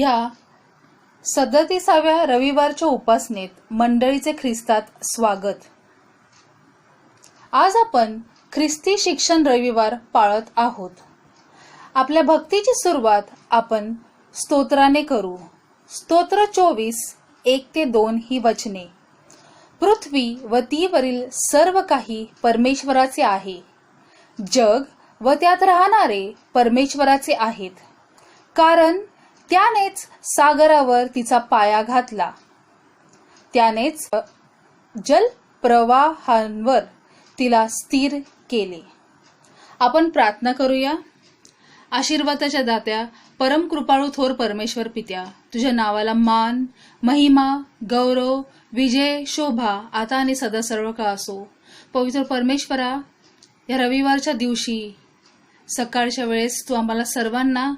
या 37व्या रविवारच्या उपासनेत मंडळीचे ख्रिस्तात स्वागत। आज आपण ख्रिस्ती शिक्षण रविवार पाळत आहोत। आपल्या भक्तीची सुरुवात आपण स्तोत्राने करू। स्तोत्र 24:1-2 ही वचने। पृथ्वी व तीवरील सर्व काही परमेश्वराचे आहे। जग व त्यात राहणारे परमेश्वराचे आहेत, कारण त्यानेच सागरावर तिचा पाया घातला, त्यानेच जलप्रवाहांवर तिला स्थिर केले। आपण प्रार्थना करूया। आशीर्वादाच्या दात्या, परम कृपाळू थोर परमेश्वर पित्या, तुझ्या नावाला मान, महिमा, गौरव, विजय, शोभा आता आणि सदा सर्व काळ असो। पवित्र परमेश्वरा, या रविवारच्या दिवशी सकाळच्या वेळेस तू आम्हाला सर्वांना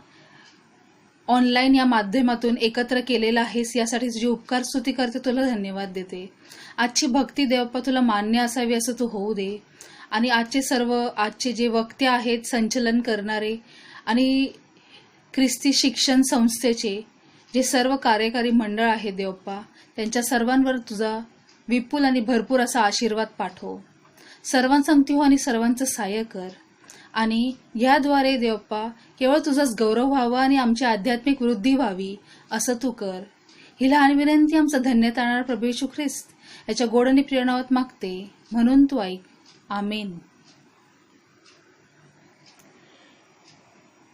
ऑनलाईन या माध्यमातून एकत्र केलेला आहेस, यासाठी तुझी उपकार स्तुती करते, तुला धन्यवाद देते। आजची भक्ती देवप्पा तुला मान्य असावी असं तू होऊ दे। आणि आजचे जे वक्ते आहेत, संचलन करणारे आणि ख्रिस्ती शिक्षण संस्थेचे जे सर्व कार्यकारी मंडळ आहे देवप्पा, त्यांच्या सर्वांवर तुझा विपुल आणि भरपूर असा आशीर्वाद पाठव। सर्वांसंगती हो आणि सर्वांचं सहाय्य कर। आणि याद्वारे देवप्पा केवळ तुझाच गौरव व्हावा आणि आमची आध्यात्मिक वृद्धी व्हावी असं तू कर। ही लहान विनंती आमचा धन्य तारणारा प्रभू येशू ख्रिस्त याच्या गोड आणि प्रिय नावात मागते, म्हणून तू ऐक। आमेन।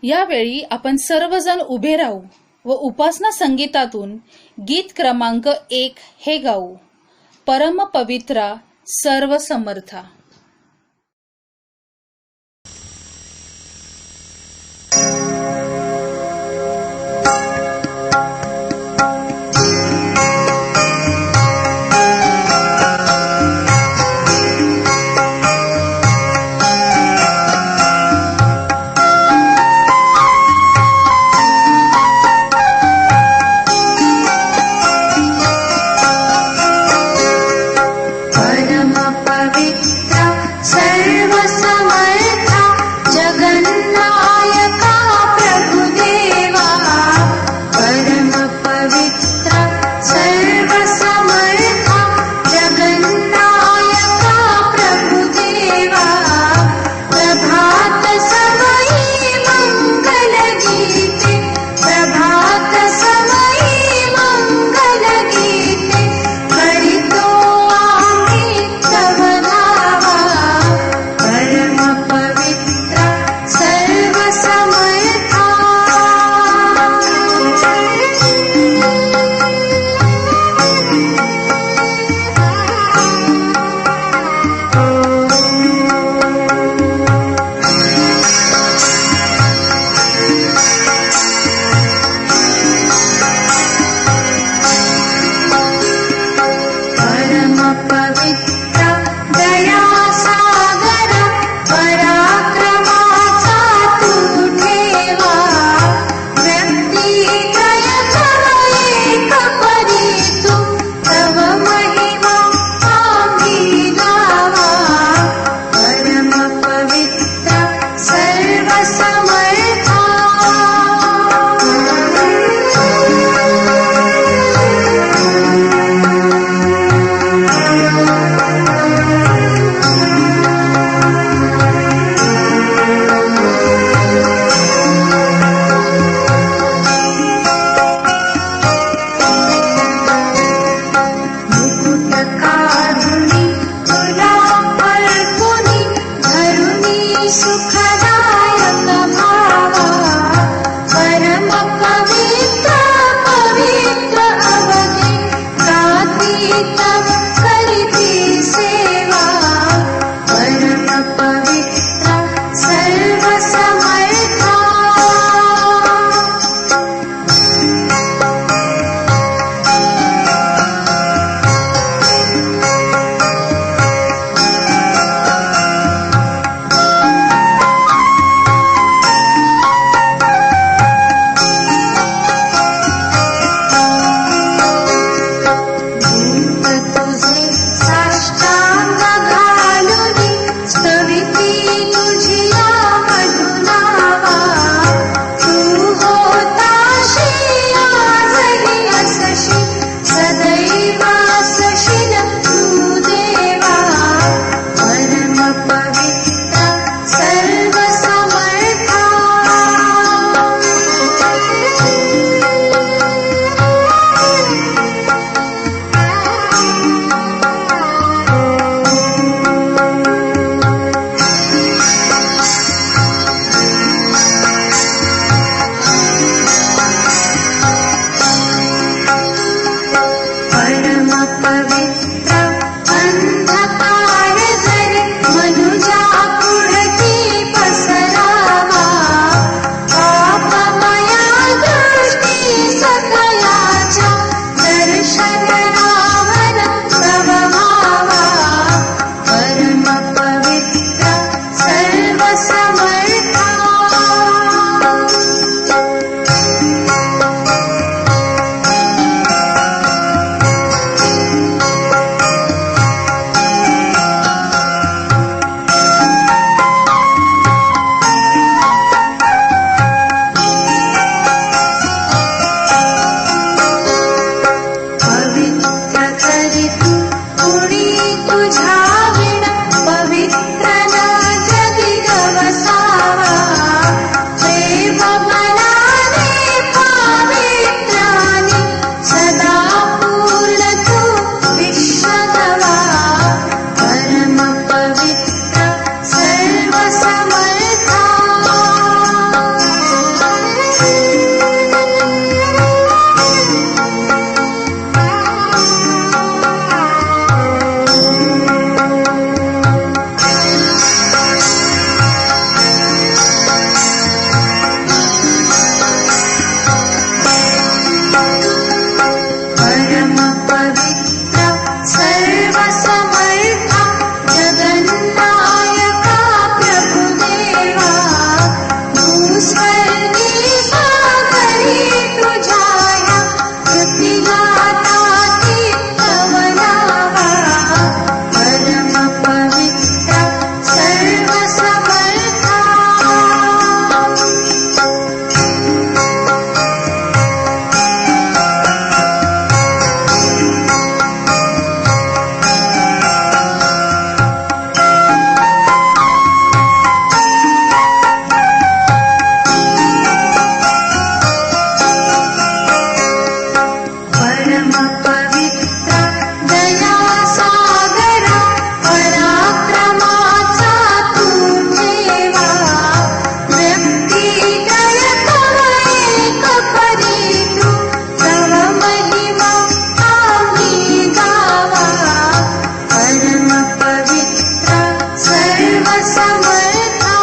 यावेळी आपण सर्वजण उभे राहू व उपासना संगीतातून गीत क्रमांक 1 हे गाऊ। परम पवित्रा सर्व समर्था। पवित्र अंधकार जरी मनुजा पुढती पसरावा, पापमया दृष्टी सकलाच्या दर्शनावर तव व्हावा, परम पवित्र सर्व समर्था. पवित्र तरी तू कुणी तुझ्या विना पवित्र न जगी गवसावा, प्रेम मनाने पावित्र्याने सदा पूर्ण तू विश्वतवा, परम पवित्र सर्व समर्था. परम पवित्र सर्व समर्था जगन्नायका प्रभुदेवा, तू स्वर्गी सागरी तुझ्या कृतिगाताती तव नावा, परम पवित्र सर्व समर्था. परम पवित्र दया सागरा पराक्रमाचा तू ठेवा, व्यक्तिदय तव एक परी तू तव महिमा आम्ही गावा, परम पवित्र सर्व समर्था.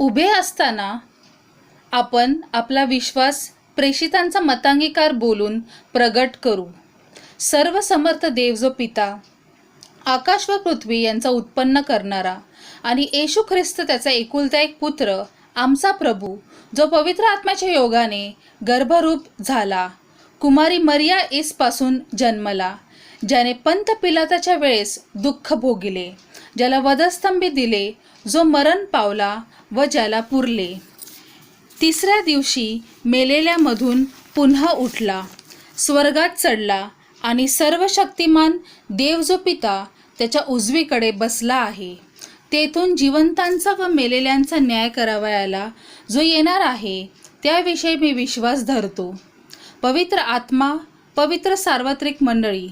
उभे असताना आपण आपला विश्वास प्रेषितांचा मतांगीकार बोलून प्रगट करू. सर्व समर्थ देव जो पिता, आकाश व पृथ्वी यांचा उत्पन्न करणारा आणि येशू ख्रिस्त त्याचा एकुलता एक पुत्र, आमचा प्रभू, जो पवित्र आत्म्याच्या योगाने गर्भरूप झाला, कुमारी मरिया पासून जन्मला, ज्याने पंत पिलाताच्या वेळेस दुःख भोगिले, ज्याला वधस्तंभी दिले, जो मरण पावला व ज्याला पुरले, तिसऱ्या दिवशी मेलेल्यामधून पुन्हा उठला, स्वर्गात चढला आणि सर्व शक्तिमान देव जो पिता त्याच्या उजवीकडे बसला आहे, तेथून जिवंतांचा व मेलेल्यांचा न्याय करावयाला जो येणार आहे, त्याविषयी मी विश्वास धरतो. पवित्र आत्मा, पवित्र सार्वत्रिक मंडळी,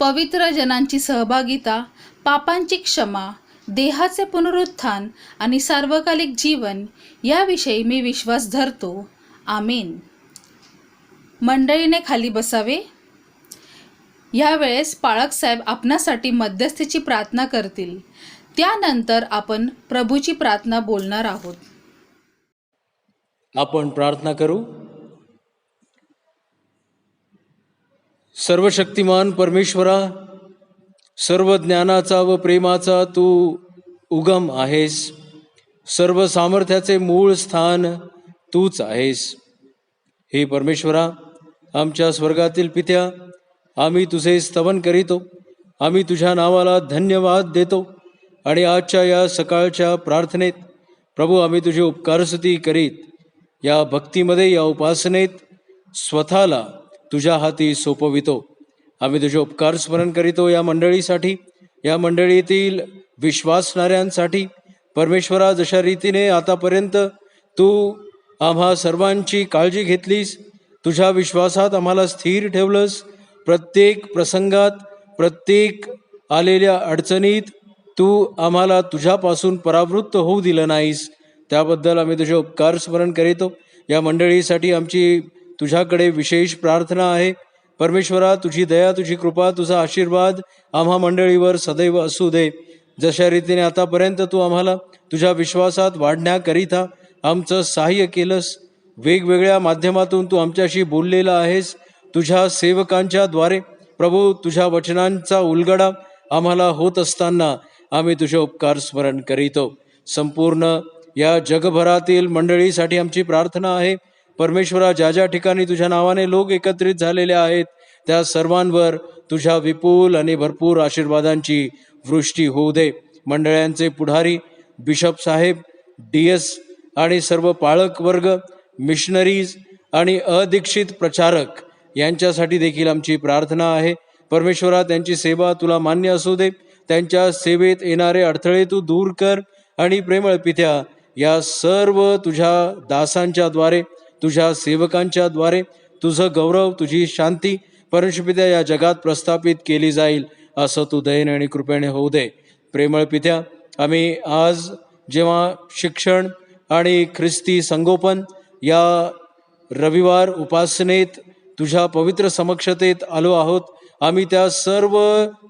पवित्र जनांची सहभागिता, पापांची क्षमा, देहाचे पुनरुत्थान आणि सार्वकालिक जीवन याविषयी मी विश्वास धरतो. आमीन. मंडळीने खाली बसावे. यावेळेस पाळक साहेब आपणासाठी मध्यस्थीची प्रार्थना करतील. त्यानंतर आपण प्रभूची प्रार्थना बोलणार आहोत. आपण प्रार्थना करू. सर्वशक्तिमान परमेश्वरा, सर्व ज्ञानाचा व प्रेमाचा तू उगम आहेस. सर्व सामर्थ्याचे मूळ स्थान तूच आहेस. हे परमेश्वरा, आमच्या स्वर्गातील पित्या, आम्ही तुझे स्तवन करीतो. आम्ही तुझ्या नावाला धन्यवाद देतो. आणि आजच्या या सकाळच्या प्रार्थनेत प्रभू, आम्ही तुझी उपकारस्तुती करीत या भक्तीमध्ये, या उपासनेत स्वतःला तुझ्या हाती सोपवितो. आम्ही तुझे उपकार स्मरण करीतो या मंडळीसाठी, या मंडळीतील विश्वासणाऱ्यांसाठी. परमेश्वरा, जशा रीतीने आतापर्यंत तू आम्हा सर्वांची काळजी घेतलीस. तुझ्या विश्वासात आम्हाला स्थिर ठेवलंस. प्रत्येक प्रसंगात, प्रत्येक आलेल्या अडचणीत तू आम्हाला तुझ्यापासून परावृत्त होऊ दिलं नाहीस. त्याबद्दल आम्ही तुझे उपकार स्मरण करीतो. या मंडळीसाठी आमची तुझ्याकडे विशेष प्रार्थना आहे. परमेश्वरा, तुझी दया, तुझी कृपा, तुझा आशीर्वाद आम्हा मंडळीवर सदैव असू दे. जशा रीतीने आतापर्यंत तू आम्हाला तुझ्या विश्वासात वाढण्याकरिता आमचं सहाय्य केलंस, वेगवेगळ्या माध्यमातून तू आमच्याशी बोललेला आहेस. तुझ्या सेवकांच्या द्वारे प्रभू, तुझ्या वचनांचा उलगडा आम्हाला होत असताना आम्ही तुझे उपकार स्मरण करीतो. संपूर्ण या जगभरातील मंडळीसाठी आमची प्रार्थना आहे. परमेश्वरा, ज्या ज्या ठिकाणी तुझ्या नावाने लोक एकत्रित झालेले आहेत त्या सर्वांवर तुझ्या विपुल आणि भरपूर आशीर्वादांची वृष्टी होऊ दे. मंडळांचे पुढारी, बिशप साहेब, DS आणि सर्व पाळक वर्ग, मिशनरीज आणि अदीक्षित प्रचारक यांच्यासाठी देखील आमची प्रार्थना आहे. परमेश्वरा, त्यांची सेवा तुला मान्य असू दे. त्यांच्या सेवेत येणारे अडथळे तू दूर कर आणि प्रेमळ पित्या, या सर्व तुझ्या दासांच्या द्वारे, तुझ्या सेवकांच्या द्वारे तुझं गौरव, तुझी शांती परमेश्वर पित्या या जगात प्रस्थापित केली जाईल असं तू दयेने आणि कृपेने होऊ दे. प्रेमळ पित्या, आम्ही आज जेव्हा शिक्षण आणि ख्रिस्ती संगोपन या रविवार उपासनेत तुझ्या पवित्र समक्षतेत आलो आहोत, आम्ही त्या सर्व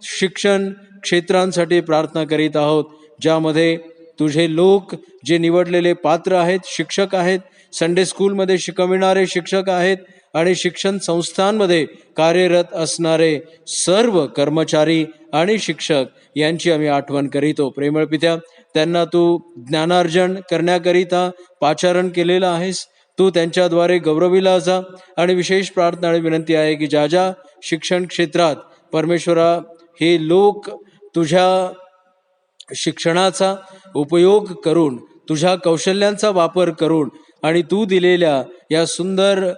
शिक्षण क्षेत्रांसाठी प्रार्थना करीत आहोत ज्यामध्ये तुझे लोक, जे निवडलेले पात्र आहेत, शिक्षक आहेत, संडे स्कूलमध्ये शिकविणारे शिक्षक आहेत आणि शिक्षण संस्थांमध्ये कार्यरत असणारे सर्व कर्मचारी आणि शिक्षक यांची आम्ही आठवण करीतो. प्रेमळ पित्या, त्यांना तू ज्ञानार्जन करण्याकरिता पाचारण केलेलं आहेस. तू त्यांच्याद्वारे गौरविला जा. आणि विशेष प्रार्थना आणि विनंती आहे की ज्या ज्या शिक्षण क्षेत्रात परमेश्वरा हे लोक तुझ्या शिक्षणाचा उपयोग करून, तुझ्या कौशल्यांचा वापर करून आणि तू दिलेल्या या सुंदर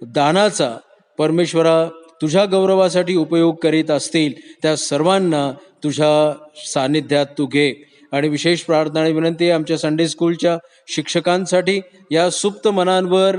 दानाचा परमेश्वरा तुझ्या गौरवासाठी उपयोग करीत असतील, त्या सर्वांना तुझ्या सानिध्यात तू घे. आणि विशेष प्रार्थना आणि विनंती आहे आमच्या संडे स्कूलच्या शिक्षकांसाठी. या सुप्त मनांवर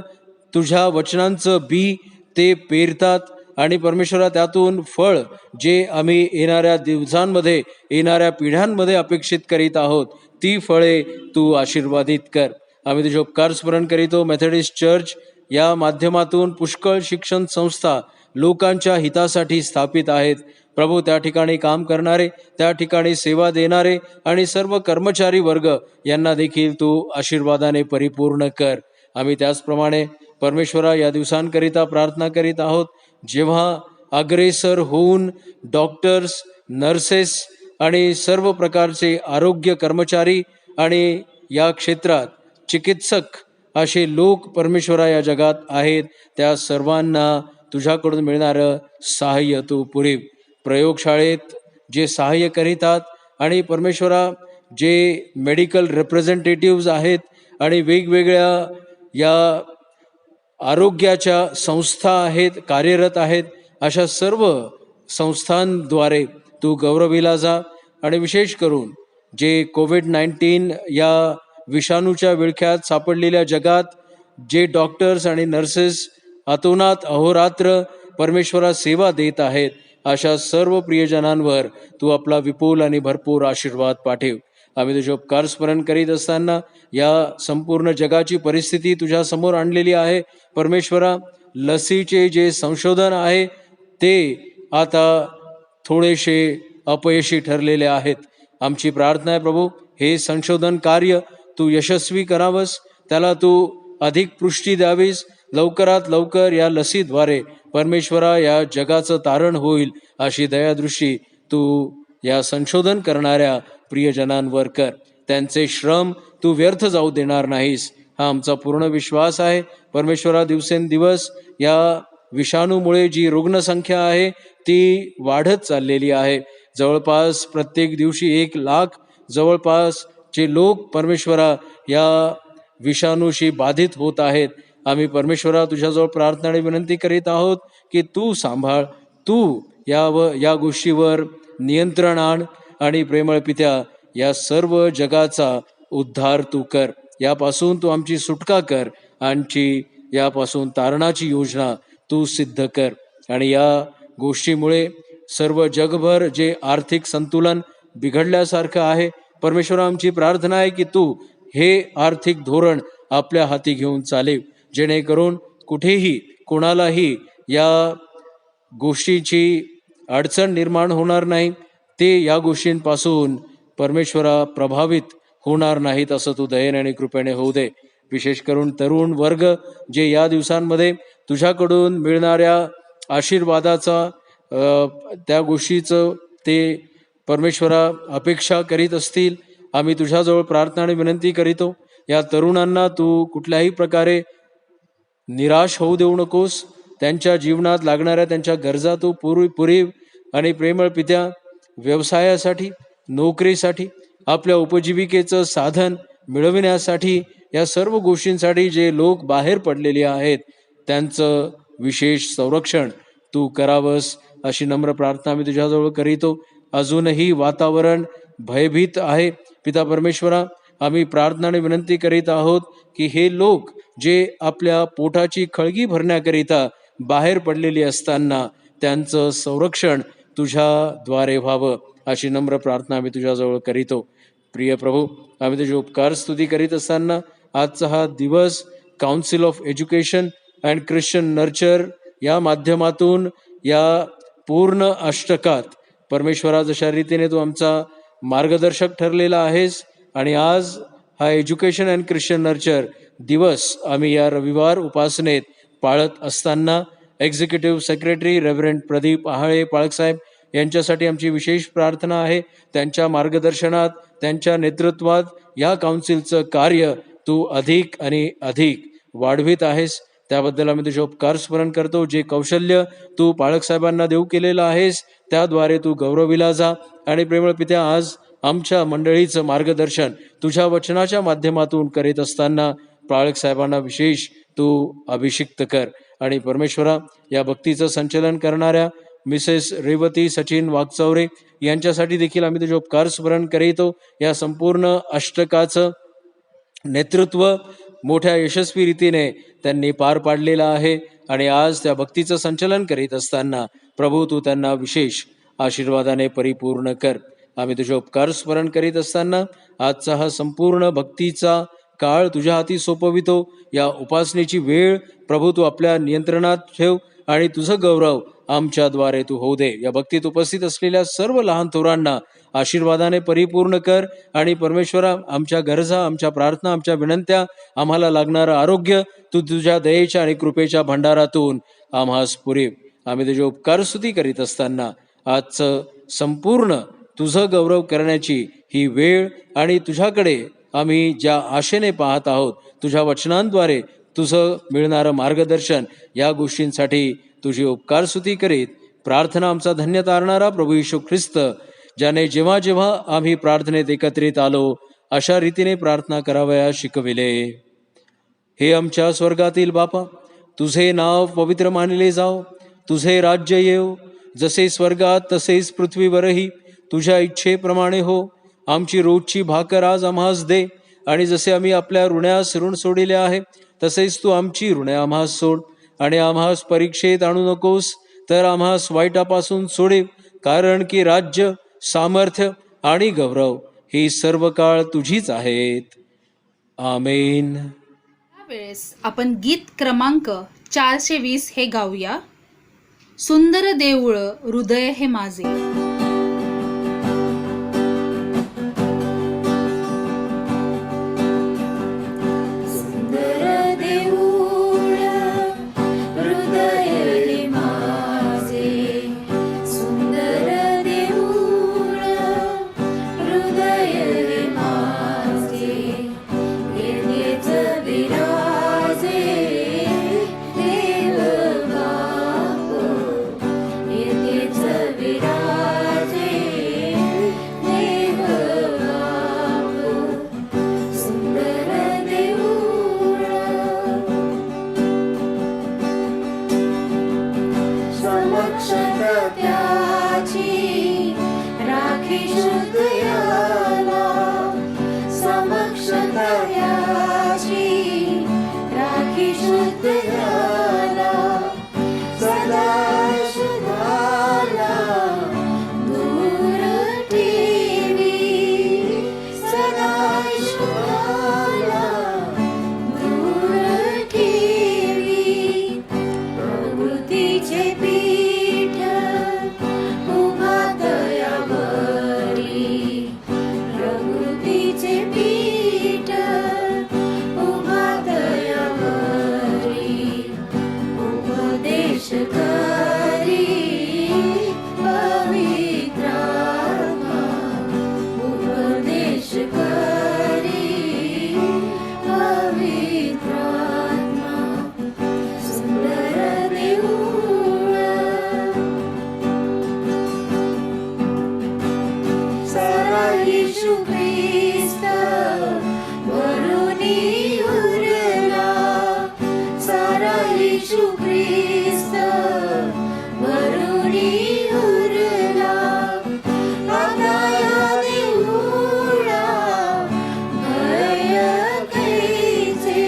तुझ्या वचनांचं बी ते पेरतात आणि परमेश्वरा त्यातून फळ जे आम्ही येणाऱ्या दिवसांमध्ये, येणाऱ्या पिढ्यांमध्ये अपेक्षित करीत आहोत, ती फळे तू आशीर्वादित कर. आम्ही तुझे उपकार स्मरण करीतो. मेथडिस्ट चर्च या माध्यमातून पुष्कळ शिक्षण संस्था लोकांच्या हितासाठी स्थापित आहेत. प्रभू, त्या ठिकाणी काम करणारे, त्या ठिकाणी सेवा देणारे आणि सर्व कर्मचारी वर्ग यांना देखील तू आशीर्वादाने परिपूर्ण कर. आम्ही त्याचप्रमाणे परमेश्वरा या दिवसांकरिता प्रार्थना करीत आहोत जेव्हा अग्रेसर होऊन डॉक्टर्स, नर्सेस आणि सर्व प्रकारचे आरोग्य कर्मचारी आणि या क्षेत्रात चिकित्सक असे लोक परमेश्वरा या जगात आहेत, त्या सर्वांना तुझ्याकडून मिळणारं सहाय्य तू पुरीव. प्रयोगशाळेत जे सहाय्य करीतात आणि परमेश्वरा जे मेडिकल रिप्रेझेंटेटिव्ज आहेत आणि वेगवेगळ्या या आरोग्याच्या संस्था आहेत, कार्यरत आहेत, अशा सर्व संस्थांद्वारे तू गौरविला जा. आणि विशेष करून जे कोविड-19 या विषाणूच्या विळख्यात सापडलेल्या जगात जे डॉक्टर्स आणि नर्सेस अतोनात अहोरात्र परमेश्वरा सेवा देत आहेत, अशा सर्व प्रियजनांवर तू आपला विपुल आणि भरपूर आशीर्वाद पाठव. आम्ही तुझे उपकार स्मरण करीत असताना या संपूर्ण जगाची परिस्थिती तुझ्या समोर आणलेली आहे. परमेश्वरा, लसीचे जे संशोधन आहे ते आता थोडेसे अपयशी ठरलेले आहेत. आमची प्रार्थना आहे प्रभू, हे संशोधन कार्य तू यशस्वी करावंस, त्याला तू अधिक पुष्टी द्यावीस. लवकरात लवकर या लसीद्वारे परमेश्वरा या जगाचं तारण होईल अशी दयादृष्टी तू या संशोधन करणाऱ्या प्रियजनांवर कर. त्यांचे श्रम तू व्यर्थ जाऊ देणार नाहीस, हा आमचा पूर्ण विश्वास आहे. परमेश्वरा, दिवसेंदिवस या विषाणूमुळे जी रुग्णसंख्या आहे ती वाढत चाललेली आहे. जवळपास प्रत्येक दिवशी 1 लाख जवळपास जे लोक परमेश्वरा या विषाणूशी बाधित होत आहेत. आम्ही परमेश्वरा तुझ्याजवळ प्रार्थना आणि विनंती करीत आहोत की तू सांभाळ, तू या गोष्टीवर नियंत्रण आण आणि प्रेमळ पित्या या सर्व जगाचा उद्धार तू कर. यापासून तू आमची सुटका कर आणि यापासून तारणाची योजना तू सिद्ध कर. आणि या गोष्टीमुळे सर्व जगभर जे आर्थिक संतुलन बिघडल्यासारखं आहे, परमेश्वरा आमची प्रार्थना आहे की तू हे आर्थिक धोरण आपल्या हाती घेऊन चालेव, जेणेकरून कुठेही कोणालाही या गोष्टीची अडचण निर्माण होणार नाही, ते या गोष्टींपासून परमेश्वरा प्रभावित होणार नाहीत, असं तू दयेने आणि कृपेने होऊ दे. विशेष करून तरुण वर्ग जे या दिवसांमध्ये तुझ्याकडून मिळणाऱ्या आशीर्वादाचा त्या गोष्टीचं ते परमेश्वरा अपेक्षा करीत असतील, आम्ही तुझ्याजवळ प्रार्थना आणि विनंती करीतो, या तरुणांना तू कुठल्याही प्रकारे निराश होऊ देऊ नकोस. त्यांच्या जीवनात लागणाऱ्या त्यांच्या गरजा तू पुरीव आणि प्रेमळ पित्या व्यवसायासाठी, नोकरीसाठी, आपल्या उपजीविकेचं साधन मिळविण्यासाठी, या सर्व गोष्टींसाठी जे लोक बाहेर पडलेले आहेत त्यांचं विशेष संरक्षण तू करावंस, अशी नम्र प्रार्थना मी तुझ्याजवळ करीतो. अजूनही वातावरण भयभीत आहे पिता परमेश्वरा, आम्ही प्रार्थना आणि विनंती करीत आहोत की हे लोक जे आपल्या पोटाची खळगी भरण्याकरिता बाहेर पडलेली असताना त्यांचं संरक्षण तुझ्याद्वारे व्हावं, अशी नम्र प्रार्थना आम्ही तुझ्याजवळ करीतो. प्रिय प्रभू, आम्ही तुझी उपकार स्तुती करीत असताना आजचा हा दिवस council of education and Christian nurture या माध्यमातून या पूर्ण अष्टकात परमेश्वरा जशा रीतीने तू आमचा मार्गदर्शक ठरलेला आहेस, आणि आज हा एज्युकेशन अँड ख्रिश्चन नर्चर दिवस आम्ही या रविवार उपासनेत पाळत असताना executive secretary reverend Pradeep Ahale पाळकसाहेब यांच्यासाठी आमची विशेष प्रार्थना आहे. त्यांच्या मार्गदर्शनात, त्यांच्या नेतृत्वात या काउन्सिलचं कार्य तू अधिक आणि अधिक वाढवित आहेस, त्याबद्दल आम्ही तुझे उपकार स्मरण करतो. जे कौशल्य तू पाळकसाहेबांना देऊ केलेलं आहेस त्याद्वारे तू गौरविला जा. आणि प्रेमळ पित्या, आज आमच्या मंडळीचं मार्गदर्शन तुझ्या वचनाच्या माध्यमातून करीत असताना पाळकसाहेबांना विशेष तू अभिषिक्त कर. आणि परमेश्वरा, या भक्तीचं संचलन करणाऱ्या मिसेस रेवती सचिन वागचौरे यांच्यासाठी देखील आम्ही तुझे उपकार स्मरण करीतो. या संपूर्ण अष्टकाचं नेतृत्व मोठ्या यशस्वी रीतीने त्यांनी पार पाडलेलं आहे, आणि आज त्या भक्तीचं संचलन करीत असताना प्रभू तू त्यांना विशेष आशीर्वादाने परिपूर्ण कर. आम्ही तुझे उपकार स्मरण करीत असताना आजचा हा संपूर्ण भक्तीचा काळ तुझ्या हाती सोपवितो. या उपासनेची वेळ प्रभू तू आपल्या नियंत्रणात ठेव, आणि तुझं गौरव आमच्याद्वारे तू होऊ दे. या भक्तीत उपस्थित असलेल्या सर्व लहान थोरांना आशीर्वादाने परिपूर्ण कर. आणि परमेश्वरा, आमच्या गरजा, आमच्या प्रार्थना, आमच्या विनंत्या, आम्हाला लागणारं आरोग्य तू तुझ्या दयेच्या आणि कृपेच्या भंडारातून आम्हास पुरेव. आम्ही तुझे उपकार स्तुती करीत असताना आजचं संपूर्ण तुझं गौरव करण्याची ही वेळ, आणि तुझ्याकडे आम्ही ज्या आशेने पाहत आहोत, तुझ्या वचनांद्वारे तुझं मिळणारं मार्गदर्शन, या गोष्टींसाठी तुझी उपकार स्तुती करीत प्रार्थना आमचा धन्य तारणारा प्रभू येशू ख्रिस्त, ज्याने जेव्हा जेव्हा आम्ही प्रार्थनेत एकत्रित आलो अशा रीतीने प्रार्थना करावयास शिकविले. हे आमच्या स्वर्गातील बापा, तुझे नाव पवित्र मानले जाओ, तुझे राज्य येव, जसे स्वर्गात तसेच पृथ्वीवरही तुझ्या इच्छेप्रमाणे हो. आमची रोजची भाकर आज आम्हास दे, आणि जसे आम्ही आपल्या ऋण्यास ऋण सोडिले आहे तसेच तू आमची ऋणे आम्हास सोड. आणि आम्हास परीक्षेत आणू नकोस, तर आम्हास वाईटापासून सोडेव, कारण की राज्य, सामर्थ्य आणि गौरव ही सर्व काळ तुझीच आहेत. आमेन. त्यावेळेस आपण गीत क्रमांक 420 हे गाऊया. सुंदर देऊळ हृदय हे माझे. समक्ष त्याची राखी येशू ख्रिस्त वरुणी उरला आता या देऊळा भय कैचे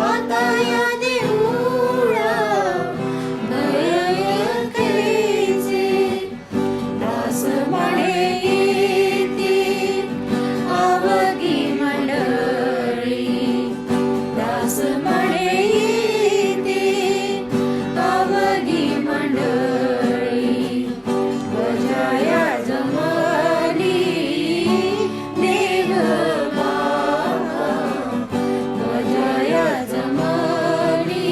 आता या देऊळा भय कैचे दास म्हणे येती अवघी मंडळी दास म्हणे येती अवघी मंडळी गजाया जमली देव बाबा गजाया जमली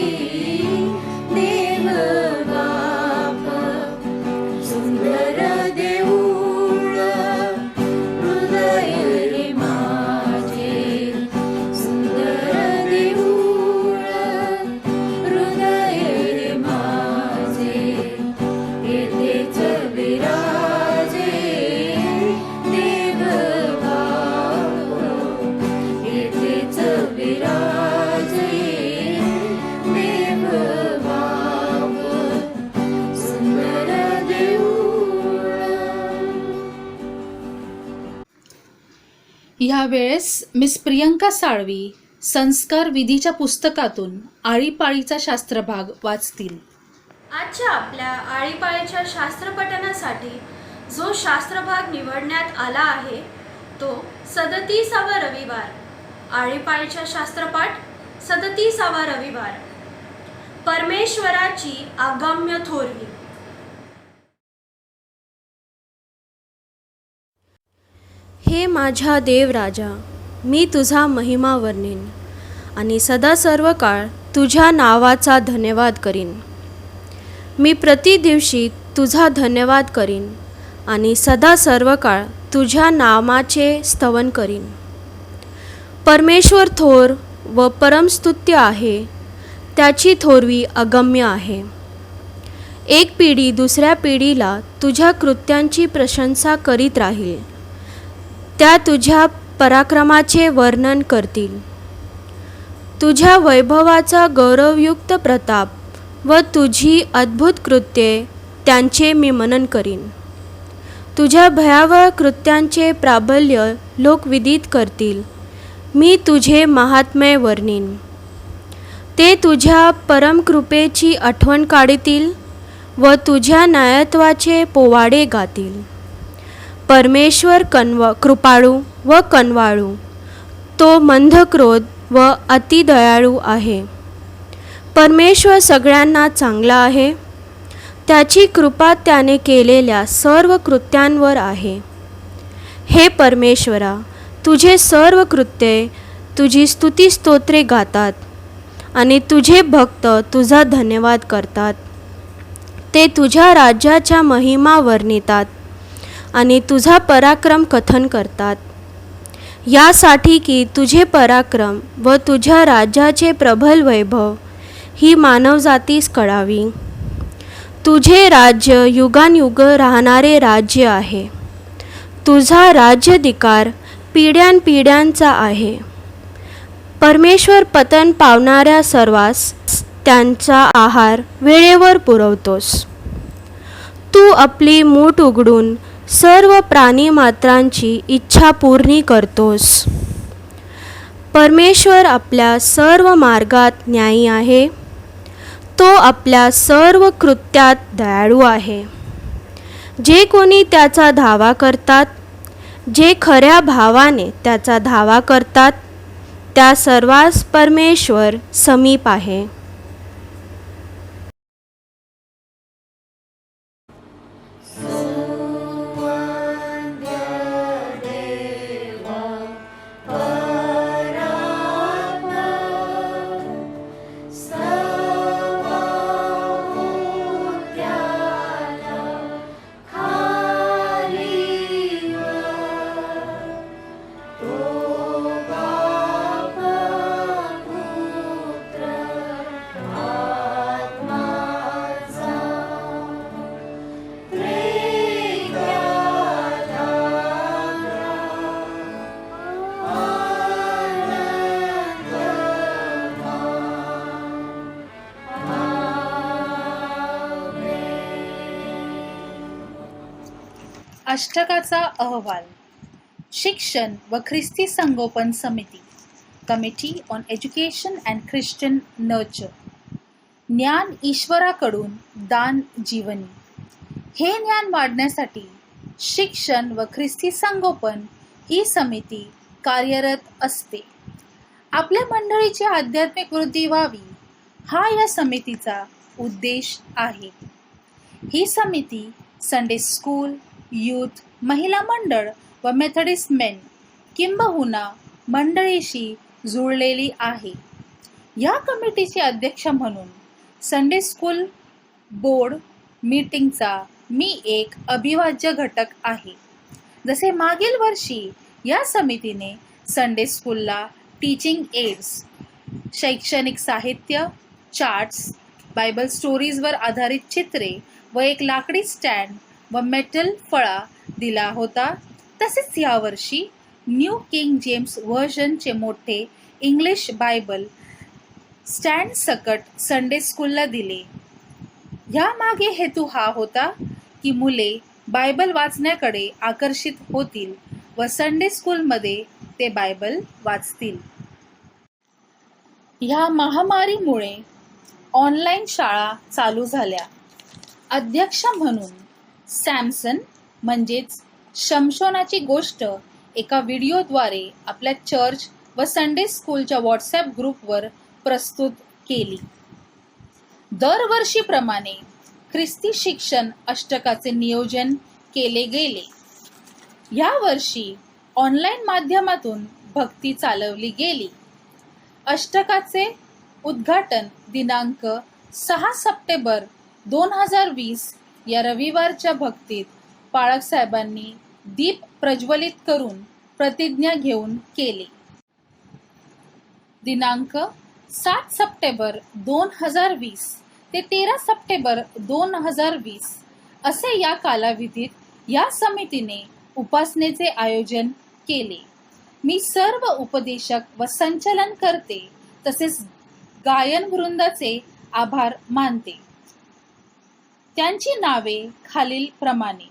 देव बाबा सुंदर देऊळ हृदय रे माझे सुंदर देऊळ हृदय रे माझे येथेच विराजे देव बाबा येथेच विराजे देव बाबा सुंदर देऊळ ह्या वेळेस मिस प्रियंका साळवी संस्कार विधीच्या पुस्तकातून आळीपाळीचा शास्त्रभाग वाचतील. आजच्या आपल्या आळीपाळीच्या शास्त्रपठणासाठी जो शास्त्रभाग निवडण्यात आला आहे तो 37वा रविवार. आळीपाळीच्या शास्त्रपाठ 37वा रविवार. परमेश्वराची अगम्य थोरवी. हे माझ्या देवराजा, मी तुझा महिमा वर्णीन आणि सदा सर्व काळ तुझ्या नावाचा धन्यवाद करीन. मी प्रति दिवशी तुझा धन्यवाद करीन आणि सदा सर्व काळ तुझ्या नामाचे स्तवन करीन. परमेश्वर थोर व परमस्तुत्य आहे, त्याची थोरवी अगम्य आहे. एक पिढी दुसऱ्या पिढीला तुझ्या कृत्यांची प्रशंसा करीत राहील. त्या तुझ्या पराक्रमाचे वर्णन करतील. तुझ्या वैभवाचा गौरवयुक्त प्रताप व तुझी अद्भुत कृत्ये त्यांचे मी मनन करीन. तुझ्या भयावह कृत्यांचे प्राबल्य लोक विदित करतील. मी तुझे महात्म्य वर्णीन. ते तुझ्या परमकृपेची आठवण काढतील व तुझ्या न्यायत्वाचे पोवाडे गातील. परमेश्वर कृपाळू व कनवाळू, तो मंदक्रोध व अतिदयाळू आहे. परमेश्वर सगळ्यांना चांगला आहे. त्याची कृपा त्याने केलेल्या सर्व कृत्यांवर आहे. हे परमेश्वरा, तुझे सर्व कृत्ये तुझी स्तुतिस्तोत्रे गातात आणि तुझे भक्त तुझा धन्यवाद करतात. ते तुझ्या राज्याच्या महिमा वर्णितात आणि तुझा पराक्रम कथन करतात. यासाठी की तुझे पराक्रम व तुझ्या राज्याचे प्रबल वैभव ही मानवजातीस कळावी. तुझे राज्य युगानयुग राहणारे राज्य आहे. तुझा राज्याधिकार पिढ्यानपिढ्यांचा आहे. परमेश्वर पतन पावणाऱ्या सर्वांस त्यांचा आहार वेळेवर पुरवतोस. तू आपली मूठ उघडून सर्व प्राणीमात्रांची इच्छा पूर्णी करतोस. परमेश्वर आपल्या सर्व मार्गात न्यायी आहे. तो आपल्या सर्व कृत्यात दयाळू आहे. जे कोणी त्याचा धावा करतात, जे खऱ्या भावाने त्याचा धावा करतात, त्या सर्वांस परमेश्वर समीप आहे. अष्टकाचा अहवाल. शिक्षण व ख्रिस्ती संगोपन समिती, committee on education and Christian nurture. ज्ञान ईश्वराकडून दान जीवनी. हे ज्ञान वाढण्यासाठी शिक्षण व ख्रिस्ती संगोपन ही समिती कार्यरत असते. आपल्या मंडळीची आध्यात्मिक वृद्धी व्हावी हा या समितीचा उद्देश आहे. ही समिती संडे स्कूल, यूथ, महिला मंडळ व मेथडिस्ट मेन किंबहुना मंडळीशी जुळलेली आहे. या कमिटीचे अध्यक्ष म्हणून संडे स्कूल बोर्ड मीटिंगचा मी एक अविभाज्य घटक आहे. जसे मागील वर्षी या समितीने संडे स्कूलला टीचिंग एड्स, शैक्षणिक साहित्य, चार्ट्स, बायबल स्टोरीजवर आधारित चित्रे व एक लाकडी स्टँड व मेटल फळा दिला होता, तसेच यावर्षी न्यू किंग जेम्स व्हर्जनचे मोठे इंग्लिश बायबल स्टँड सकट संडे स्कूलला दिले. यामागे हेतू हा होता की मुले बायबल वाचण्याकडे आकर्षित होतील व संडे स्कूलमध्ये ते बायबल वाचतील. ह्या महामारीमुळे ऑनलाईन शाळा चालू झाल्या. अध्यक्ष म्हणून सॅमसन म्हणजेच शमशोनाची गोष्ट एका व्हिडिओद्वारे आपल्या चर्च व संडे स्कूलच्या व्हॉट्सॲप ग्रुपवर प्रस्तुत केली. दरवर्षीप्रमाणे ख्रिस्ती शिक्षण अष्टकाचे नियोजन केले गेले. यावर्षी ऑनलाईन माध्यमातून भक्ती चालवली गेली. अष्टकाचे उद्घाटन दिनांक 6 सप्टेंबर 2020 या रविवारच्या भक्तीत पाळक साहेबांनी दीप प्रज्वलित करून प्रतिज्ञा घेऊन केले. दिनांक 7 सप्टेंबर 2020 ते 13 सप्टेंबर 2020 असे या कालावधीत या समितीने उपासनेचे आयोजन केले. मी सर्व उपदेशक व संचलनकर्ते तसेच गायन वृंदाचे आभार मानते. त्यांची नावे खालील प्रमाणे.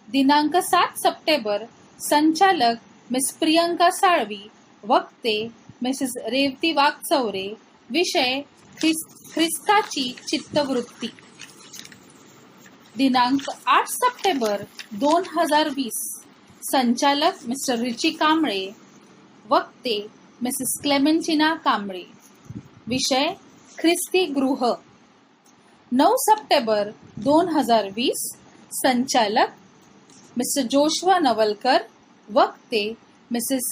दिनांक 7 सप्टेंबर संचालक मिस प्रियंका साळवी, वक्ते मिसेस रेवती वाघचौरे. विषय ख्रिस्ताची चित्तवृत्ती. दिनांक 8 सप्टेंबर 2020 संचालक मिस्टर रिची कांबळे, वक्ते मिसेस क्लेमेंटिना कांबळे. विषय ख्रिस्ती गृह. 9 सप्टेंबर 2020 संचालक मिस्टर जोशवा नवलकर, वक्ते मिसेस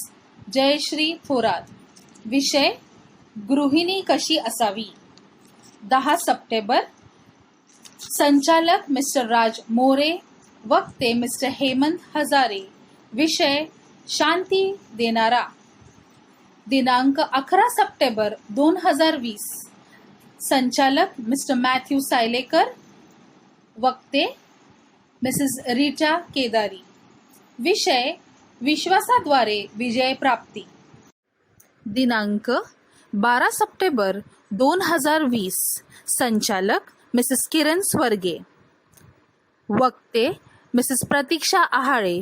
जयश्री थोरात. विषय गृहिणी कशी असावी. 10 सप्टेंबर संचालक मिस्टर राज मोरे, वक्ते मिस्टर हेमंत हजारे. विषय शांती देणारा. दिनांक 11 सप्टेंबर 2020 संचालक मिस्टर मॅथ्यू सायलेकर, वक्ते मिसेस रीटा केदारी. विषय विश्वासाद्वारे विजय प्राप्ती. दिनांक 12 सप्टेंबर 2020 संचालक मिसेस किरण स्वर्गे, वक्ते मिसेस प्रतीक्षा आहाळे.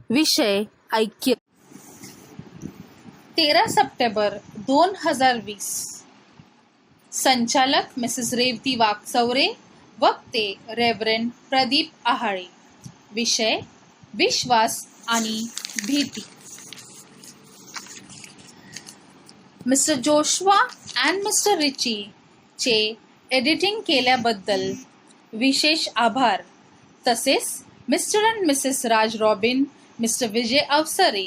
विषय ऐक्य. 13 सप्टेंबर 2020 संचालक मिसेस रेवती वाघचौरे, वक्ते रेव्हरंड प्रदीप आहाळे. विषय विश्वास आणि भीती. मिस्टर जोशवा अँड मिस्टर रिची चे एडिटिंग केल्याबद्दल विशेष आभार. तसेच mister and Mrs Raj Robin, mister Vijay Awasare,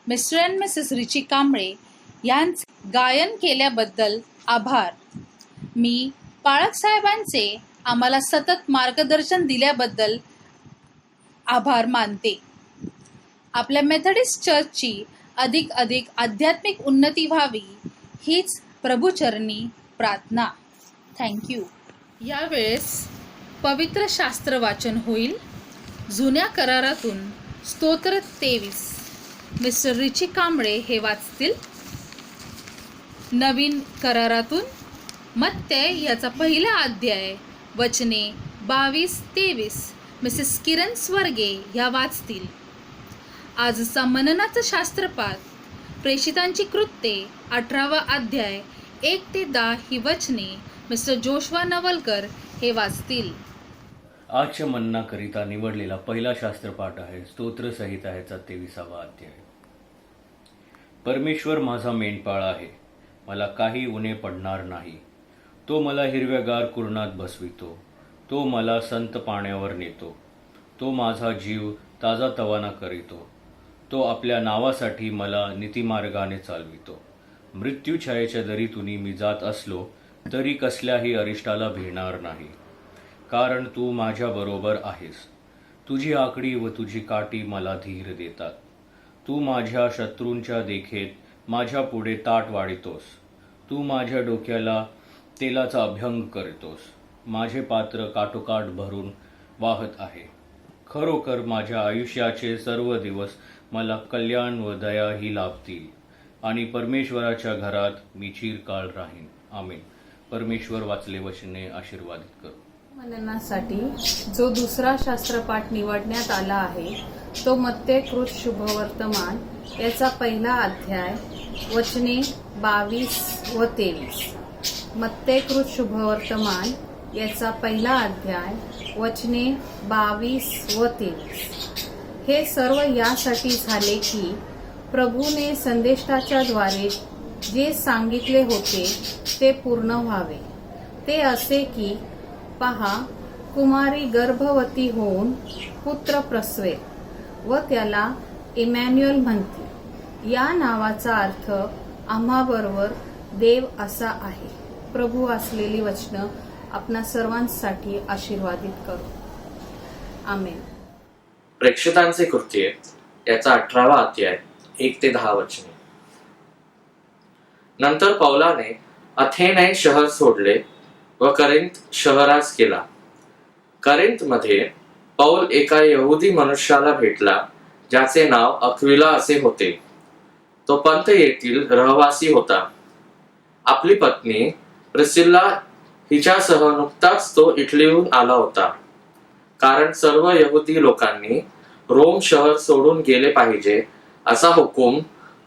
mister and Mrs रिची कांबळे यांचे गायन केल्याबद्दल आभार. मी पाळक साहेबांचे आम्हाला सतत मार्गदर्शन दिल्याबद्दल आभार मानते. आपल्या मेथडिस्ट चर्चची अधिक आध्यात्मिक उन्नती व्हावी हीच प्रभुचरणी प्रार्थना. थँक्यू. यावेळेस पवित्र शास्त्र वाचन होईल. जुन्या करारातून स्तोत्र 23 मिस्टर रिची कांबळे हे वाचतील. नवीन करारातून मत्तय याचा पहिला अध्याय वचने 22-23 मिसेस किरण स्वर्गे ह्या वाचतील. आजचा मननाचा शास्त्रपाठ प्रेषितांची कृत्ये 18वा अध्याय 1 ते 10 ही वचने मिस्टर जोशवा नवलकर हे वाचतील. आजच्या मननाकरिता निवडलेला पहिला शास्त्रपाठ आहे स्तोत्रसंहिताचा 23वा अध्याय. परमेश्वर माझा मेंढपाळ आहे, मला काही उणे पडणार नाही. तो मला हिरव्यागार कुरणात बसवितो, तो मला संत पाण्यावर नेतो. तो माझा जीव ताजा तवाना करीतो. तो आपल्या नावासाठी मला नीतिमार्गाने चालवितो. मृत्यू छायेच्या दरीतून मी जात असलो तरी कसल्याही अरिष्टाला भिडणार नाही, कारण तू माझ्याबरोबर आहेस. तुझी आकडी व तुझी काठी मला धीर देतात. तू माझ्या शत्रूंच्या देखेत माझ्या पुढे ताट वाढितोस. तू माझ्या डोक्याला तेलाचा अभ्यंग करतोस. माझे पात्र काठोकाठ भरून वाहत आहे. खरोखर माझ्या आयुष्याचे सर्व दिवस मला कल्याण व दया ही लाभतील आणि परमेश्वराच्या घरात मी चिरकाळ राहीन. आमेन. परमेश्वर वाचले वचने आशीर्वादित करो. मननासाठी जो दुसरा शास्त्रपाठ निवडण्यात आला आहे तो मत्ते कृत शुभवर्तमान याचा पहिला अध्याय वचने 22 व 23. मत्ते कृत शुभवर्तमान याचा पहिला अध्याय वचने 22 व 23. हे सर्व यासाठी झाले की प्रभूने संदेष्टाच्या द्वारे जे सांगितले होते ते पूर्ण व्हावे. ते असे की पहा, कुमारी गर्भवती होऊन पुत्र प्रसवेल व त्याला इमॅन्युअल म्हणतील. या नावाचा अर्थ आम्हाबरोबर देव असा आहे. प्रभू असलेली वचनं आपणा सर्वांसाठी आशीर्वादित करू. आमेन. प्रेक्षितांचे कृत्ये याचा 18वा अध्याय 1 ते 10 वचने. नंतर पौलाने अथेने शहर सोडले व करिंथ शहरास गेला. करिंथमध्ये पौल एका यहुदी मनुष्याला भेटला ज्याचे नाव अक्विला असे होते. तो पंत येथील रहिवासी होता. आपली पत्नी प्रिसिल्ला हिच्यासह नुकताच तो इटलीहून आला होता, कारण सर्व यहुदी लोकांनी रोम शहर सोडून गेले पाहिजे असा हुकूम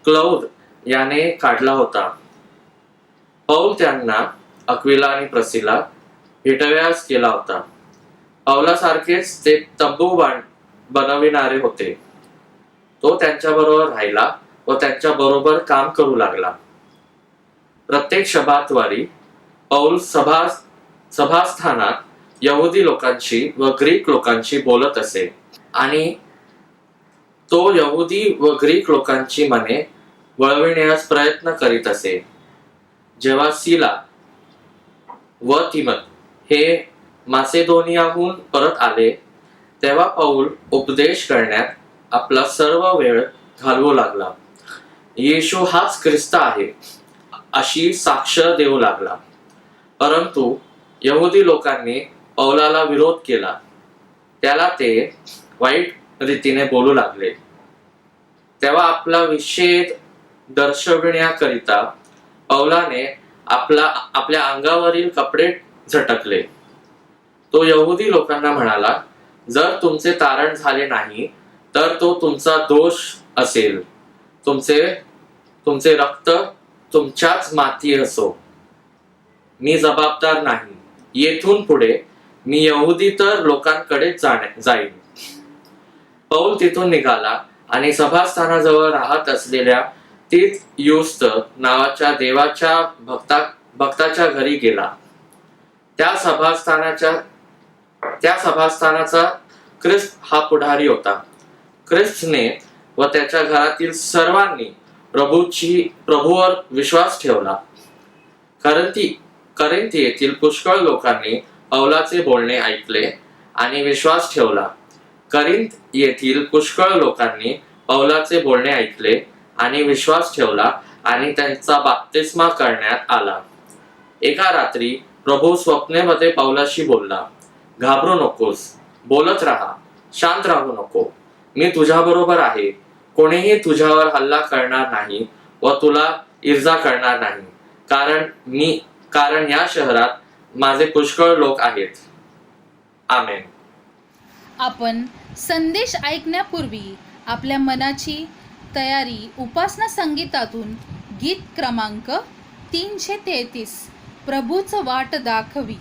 क्लौद याने काढला होता. पौल त्यांना अक्विला आणि प्रिसिल्ला भेटावयास गेला होता. पौलासारखेच ते तंबू बनविणारे होते. तो त्यांच्याबरोबर राहिला व त्यांच्याबरोबर काम करू लागला. प्रत्येक शबातवारी पौल सभास्थानात यहुदी लोकांशी व ग्रीक लोकांशी बोलत असे आणि तो यहुदी व ग्रीक लोकांची मने वळविण्यास प्रयत्न करीत असे. जेव्हा सिला व तिमोथ हे मासेदोनियाहून परत आले तेव्हा पौल उपदेश करण्यात आपला सर्व वेळ घालवू लागला. येशू हाच ख्रिस्त आहे अशी साक्ष देऊ लागला. परंतु यहुदी लोकांनी पौलाला विरोध केला. त्याला ते वाईट रीतीने बोलू लागले. तेव्हा आपला विषेद दर्शविण्याकरिता पौलाने आपल्या अंगावरील कपडे झटकले. तो यहुदी लोकांना म्हणाला, जर तुमचे तारण झाले नाही तर तो तुमचा दोष असेल. तुमचे रक्त तुमच्याच माती असो. मी जबाबदार नाही. येथून पुढे मी यहुदीतर लोकांकडे जाईन. पौल तिथून निघाला आणि सभास्थानाजवळ राहत असलेल्या तीत युस्त नावाच्या देवाच्या भक्ताच्या घरी गेला. त्या सभास्थानाचा ख्रिस्त हा पुढारी होता. ख्रिस्तने व त्याच्या घरातील सर्वांनी प्रभूवर विश्वास ठेवला. करिंथ येथील पुष्कळ लोकांनी पौलाचे बोलणे ऐकले आणि विश्वास ठेवला. करिंथ येथील पुष्कळ लोकांनी पौलाचे बोलणे ऐकले आणि विश्वास ठेवला आणि त्यांचा बाप्तिस्मा करण्यात आला. एका रात्री प्रभू स्वप्नेमध्ये पौलाशी बोलला, घाबरू नकोस, बोलत राहा, शांत राहू नको. मी तुझ्याबरोबर आहे. कोणीही तुझ्यावर हल्ला करणार नाही व तुला इजा करणार नाही, कारण या शहरात माझे पुष्कळ लोक आहेत. आमेन. आपण संदेश ऐकण्यापूर्वी आपल्या मनाची तयारी उपासना संगीतातून गीत क्रमांक 333 प्रभूचं वाट दाखवी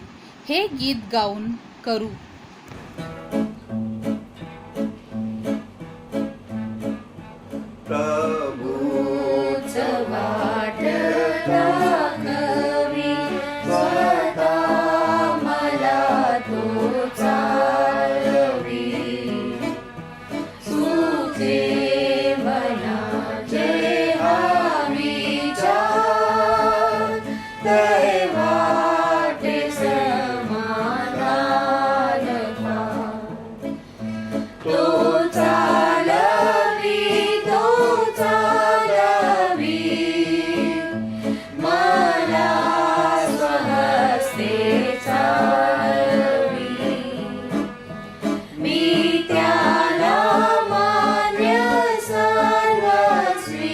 हे गीत गाऊन करू. प्रभूच वाट दाखवी स्वतः मला तो चालवी सुचे मनाचे हा विचार दैवाटे समाधान तो चालवी मला स्वहस्ते चालवी मी त्याला मान्य सर्वस्वी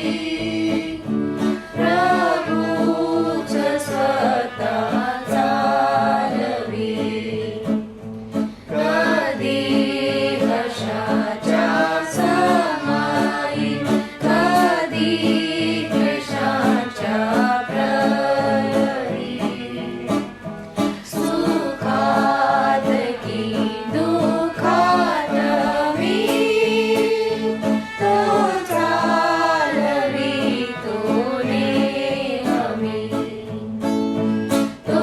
प्रभूच स्वतः चालवी कधी हर्षाच्या समाई कधी क्लेशाच्या प्रहरी सुखात की दुःखात मी तो चालवी तो नेहमी तो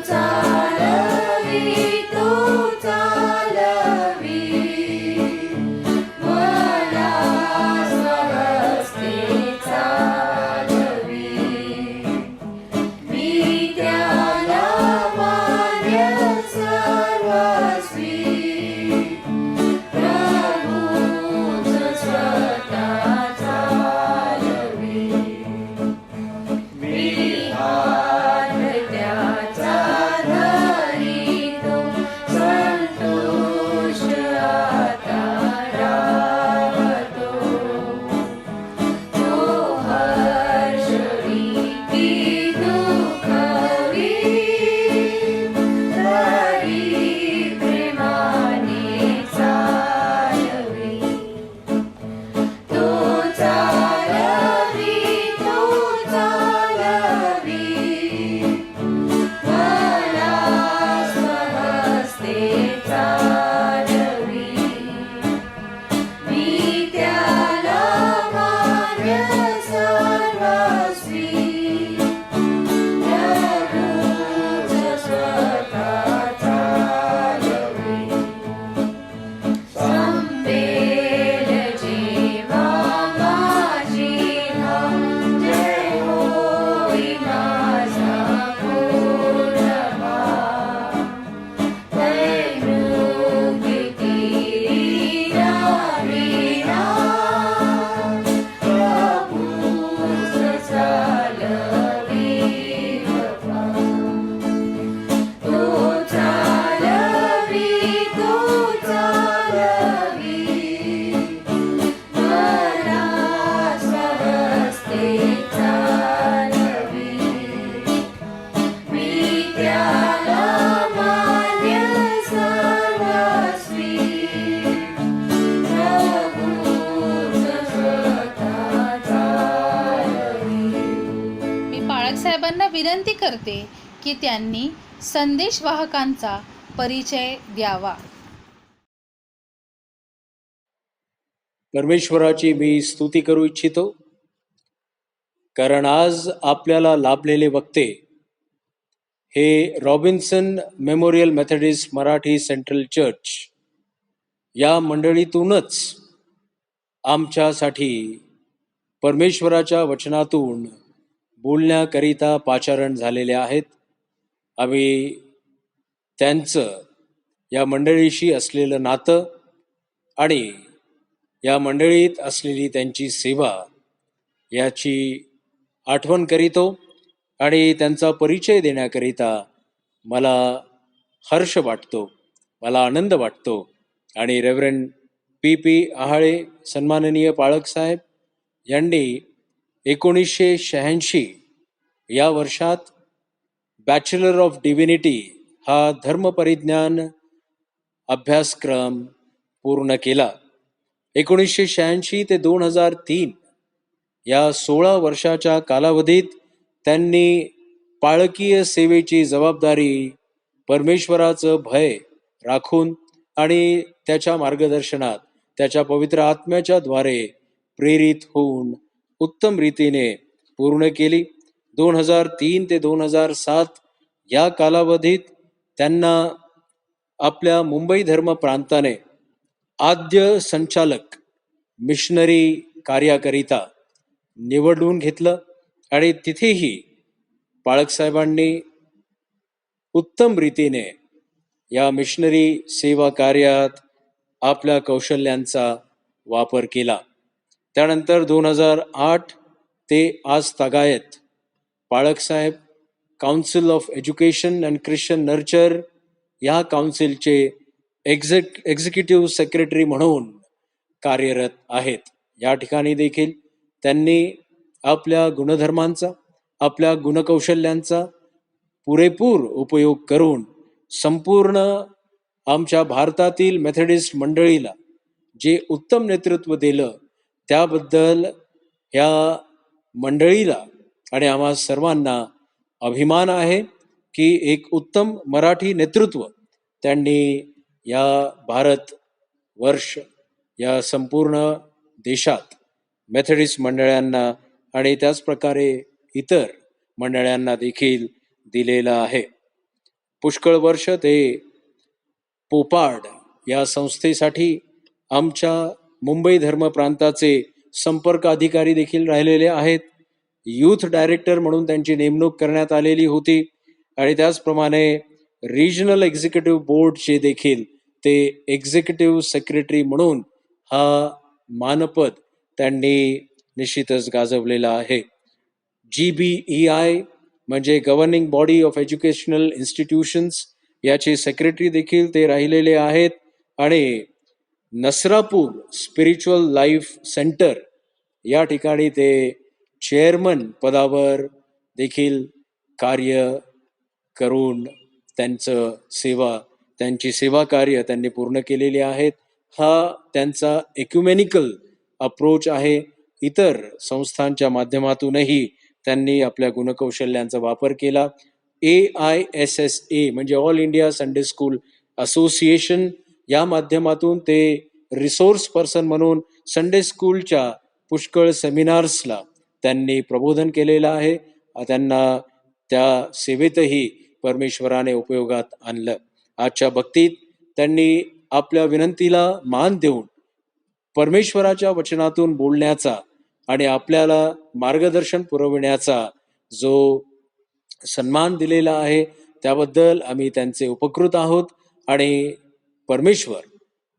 चालवी मला स्वहस्ते चालवी मी त्याला मान्य सर्वस्वी प्रभूच स्वतः चालवी मी हात त्याचा धरितो संतोष आता राहतो तो हर्षवी की दुःखवी तरी प्रेमाने चालवी तो चालवी मला स्वहस्ते चालवी मी त्याला मान्य सर्वस्वी प्रभूच स्वतः चालवी संपेल जेव्हा माझी धाम जय होई माझा पूर्णभाव दैनुक्ती विना प्रभूच चालवी बाबा तो चालवी मला स्वहस्ते चालवी मी त्याला मान्य सर्वस्वी प्रभूच स्वतः चालवी. मी पाळक साहेबांना विनंती करते की त्यांनी संदेशवाहकांचा परिचय द्यावा. परमेश्वराची मी स्तुती करू इच्छितो, कारण आज आपल्याला लाभलेले वक्ते हे Robinson memorial Methodist Marathi central church या मंडळीतूनच आमच्यासाठी परमेश्वराच्या वचनातून बोलण्याकरिता पाचारण झालेले आहेत. आम्ही त्यांचं या मंडळीशी असलेलं नातं आणि या मंडळीत असलेली त्यांची सेवा याची आठवण करीतो आणि त्यांचा परिचय देण्याकरिता मला हर्ष वाटतो, मला आनंद वाटतो. आणि रेव्हरंड पी आहाळे सन्माननीय पाळक साहेब यांनी 1986 या वर्षात बॅचलर ऑफ डिव्हिनिटी हा धर्मपरिज्ञान अभ्यासक्रम पूर्ण केला. 1986 ते 2003 या 16 वर्षाच्या कालावधीत त्यांनी पाळकीय सेवेची जबाबदारी परमेश्वराचं भय राखून आणि त्याच्या मार्गदर्शनात त्याच्या पवित्र आत्म्याच्या द्वारे प्रेरित होऊन उत्तम रीतीने पूर्ण केली. 2003 ते 2007 या कालावधीत त्यांना आपल्या मुंबई धर्म प्रांताने आद्य संचालक मिशनरी कार्याकरिता निवडून घेतलं आणि तिथेही पाळकसाहेबांनी उत्तम रीतीने या मिशनरी सेवा कार्यात आपल्या कौशल्यांचा वापर केला. त्यानंतर 2008 ते आज तागायत पाळकसाहेब council of education and Christian nurture या काउन्सिलचे एक्झिक्युटिव्ह सेक्रेटरी म्हणून कार्यरत आहेत. या ठिकाणी देखील त्यांनी आपल्या गुणधर्मांचा, आपल्या गुणकौशल्यांचा पुरेपूर उपयोग करून संपूर्ण आमच्या भारतातील मेथडिस्ट मंडळीला जे उत्तम नेतृत्व दिलं त्याबद्दल ह्या मंडळीला आणि आम्हा सर्वांना अभिमान आहे की एक उत्तम मराठी नेतृत्व त्यांनी या भारत वर्ष या संपूर्ण देशात मेथडिस्ट मंडळांना आणि त्याचप्रकारे इतर मंडळांना देखील दिलेलं आहे. पुष्कळ वर्ष ते पोपाड या संस्थेसाठी आमच्या मुंबई धर्म प्रांताचे संपर्क अधिकारी देखील राहिलेले आहेत. यूथ डायरेक्टर म्हणून त्यांची नेमणूक करण्यात आलेली होती आणि त्याचप्रमाणे रिजनल एक्झिक्युटिव्ह बोर्डचे देखील ते एक्झिक्युटिव्ह सेक्रेटरी म्हणून हा मानपद त्यांनी निश्चितच गाजवलेला आहे. GBEI म्हणजे governing body of educational institutions याचे सेक्रेटरी देखील ते राहिलेले आहेत आणि नसरापूर स्पिरिच्युअल लाईफ सेंटर या ठिकाणी ते चेअरमन पदावर देखील कार्य करून त्यांची सेवा कार्य त्यांनी पूर्ण केलेली आहेत. हा त्यांचा एक्युमेनिकल अप्रोच आहे. इतर संस्थांच्या माध्यमातूनही त्यांनी आपल्या गुणकौशल्यांचा वापर केला. AISSA म्हणजे all India Sunday school association या माध्यमातून ते रिसोर्स पर्सन म्हणून संडे स्कूलच्या पुष्कळ सेमिनार्सला त्यांनी प्रबोधन केलेलं आहे. त्यांना त्या सेवेतही परमेश्वराने उपयोगात आणलं. आजच्या भक्तीत त्यांनी आपल्या विनंतीला मान देऊन परमेश्वराच्या वचनातून बोलण्याचा आणि आपल्याला मार्गदर्शन पुरविण्याचा जो सन्मान दिलेला आहे त्याबद्दल आम्ही त्यांचे उपकृत आहोत आणि परमेश्वर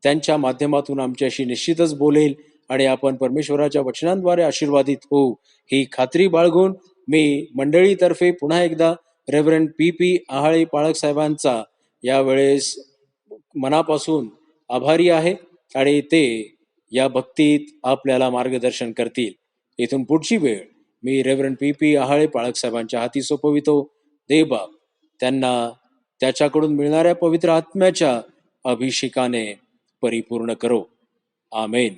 त्यांच्या माध्यमातून आमच्याशी निश्चितच बोलेल आणि आपण परमेश्वराच्या वचनांद्वारे आशीर्वादित होऊ ही खात्री बाळगून मी मंडळीतर्फे पुन्हा एकदा रेव्हरंड PP आहाळे पाळक साहेबांचा यावेळेस मनापासून आभारी आहे आणि ते या भक्तीत आपल्याला मार्गदर्शन करतील. इथून पुढची वेळ मी रेव्हरंड PP आहाळे पाळक साहेबांच्या हाती सोपवितो. देवबाप त्यांना त्याच्याकडून मिळणाऱ्या पवित्र आत्म्याच्या अभिषेकाने परिपूर्ण करो. आमेन.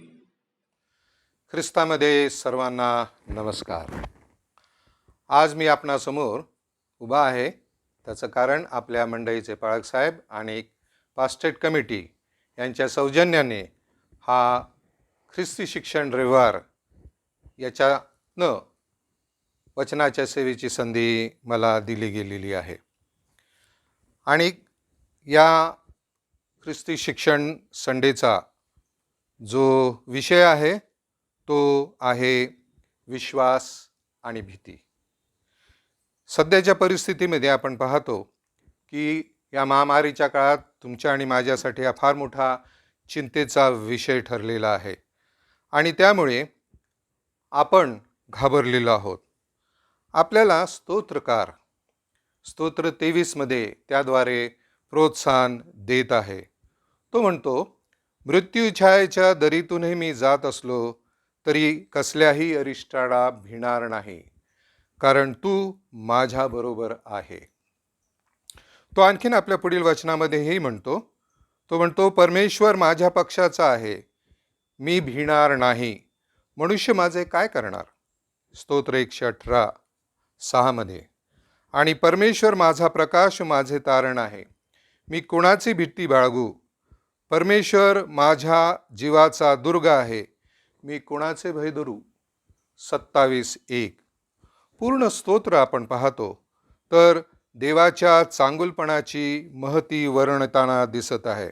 ख्रिस्तामध्ये सर्वांना नमस्कार. आज मी आपणासमोर उभा आहे त्याचं कारण आपल्या मंडळीचे पाळकसाहेब आणि पास्टेट कमिटी यांच्या सौजन्याने हा ख्रिस्ती शिक्षण रविवार याच्यानं वचनाच्या सेवेची संधी मला दिली गेलेली आहे. आणि या ख्रिस्ती शिक्षण संडेचा जो विषय आहे तो आहे विश्वास आणि भीती. सध्याच्या परिस्थितीमध्ये आपण पाहतो की या महामारीच्या काळात तुमच्या आणि माझ्यासाठी हा फार मोठा चिंतेचा विषय ठरलेला आहे आणि त्यामुळे आपण घाबरलेलो आहोत. आपल्याला स्तोत्रकार स्तोत्र 23 त्याद्वारे प्रोत्साहन देत आहे. तो म्हणतो, मृत्यूछायेच्या दरीतूनही मी जात असलो तरी कसल्याही अरिष्टाला भिणार नाही, कारण तू माझ्याबरोबर आहे. तो आणखीन आपल्या पुढील वचनामध्येही म्हणतो, तो म्हणतो, परमेश्वर माझ्या पक्षाचा आहे, मी भिणार नाही. मनुष्य माझे काय करणार? स्तोत्र 118:6 आणि परमेश्वर माझा प्रकाश, माझे तारण आहे, मी कोणाची भीती बाळगू? परमेश्वर माझ्या जीवाचा दुर्ग आहे, मी कोणाचे भय धरू? 27:1. पूर्ण स्तोत्र आपण पाहतो तर देवाच्या चांगुलपणाची महती वर्णताना दिसत आहे.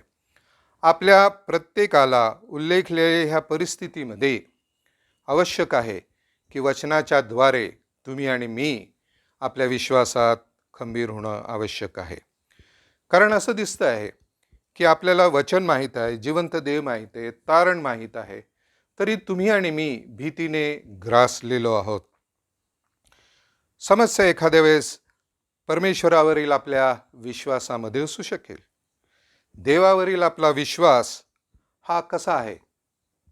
आपल्या प्रत्येकाला उल्लेखलेल्या ह्या परिस्थितीमध्ये आवश्यक आहे की वचनाच्या द्वारे तुम्ही आणि मी आपल्या विश्वासात खंबीर होणं आवश्यक आहे. कारण असं दिसतं आहे की आपल्याला वचन माहीत आहे, जिवंत देव माहीत आहे, तारण माहीत आहे, तरी तुम्ही आणि मी भीतीने ग्रासलेलो आहोत. समस्या एखाद्या वेळेस परमेश्वरावरील आपल्या विश्वासामध्ये असू शकेल. देवावरील आपला विश्वास हा कसा आहे?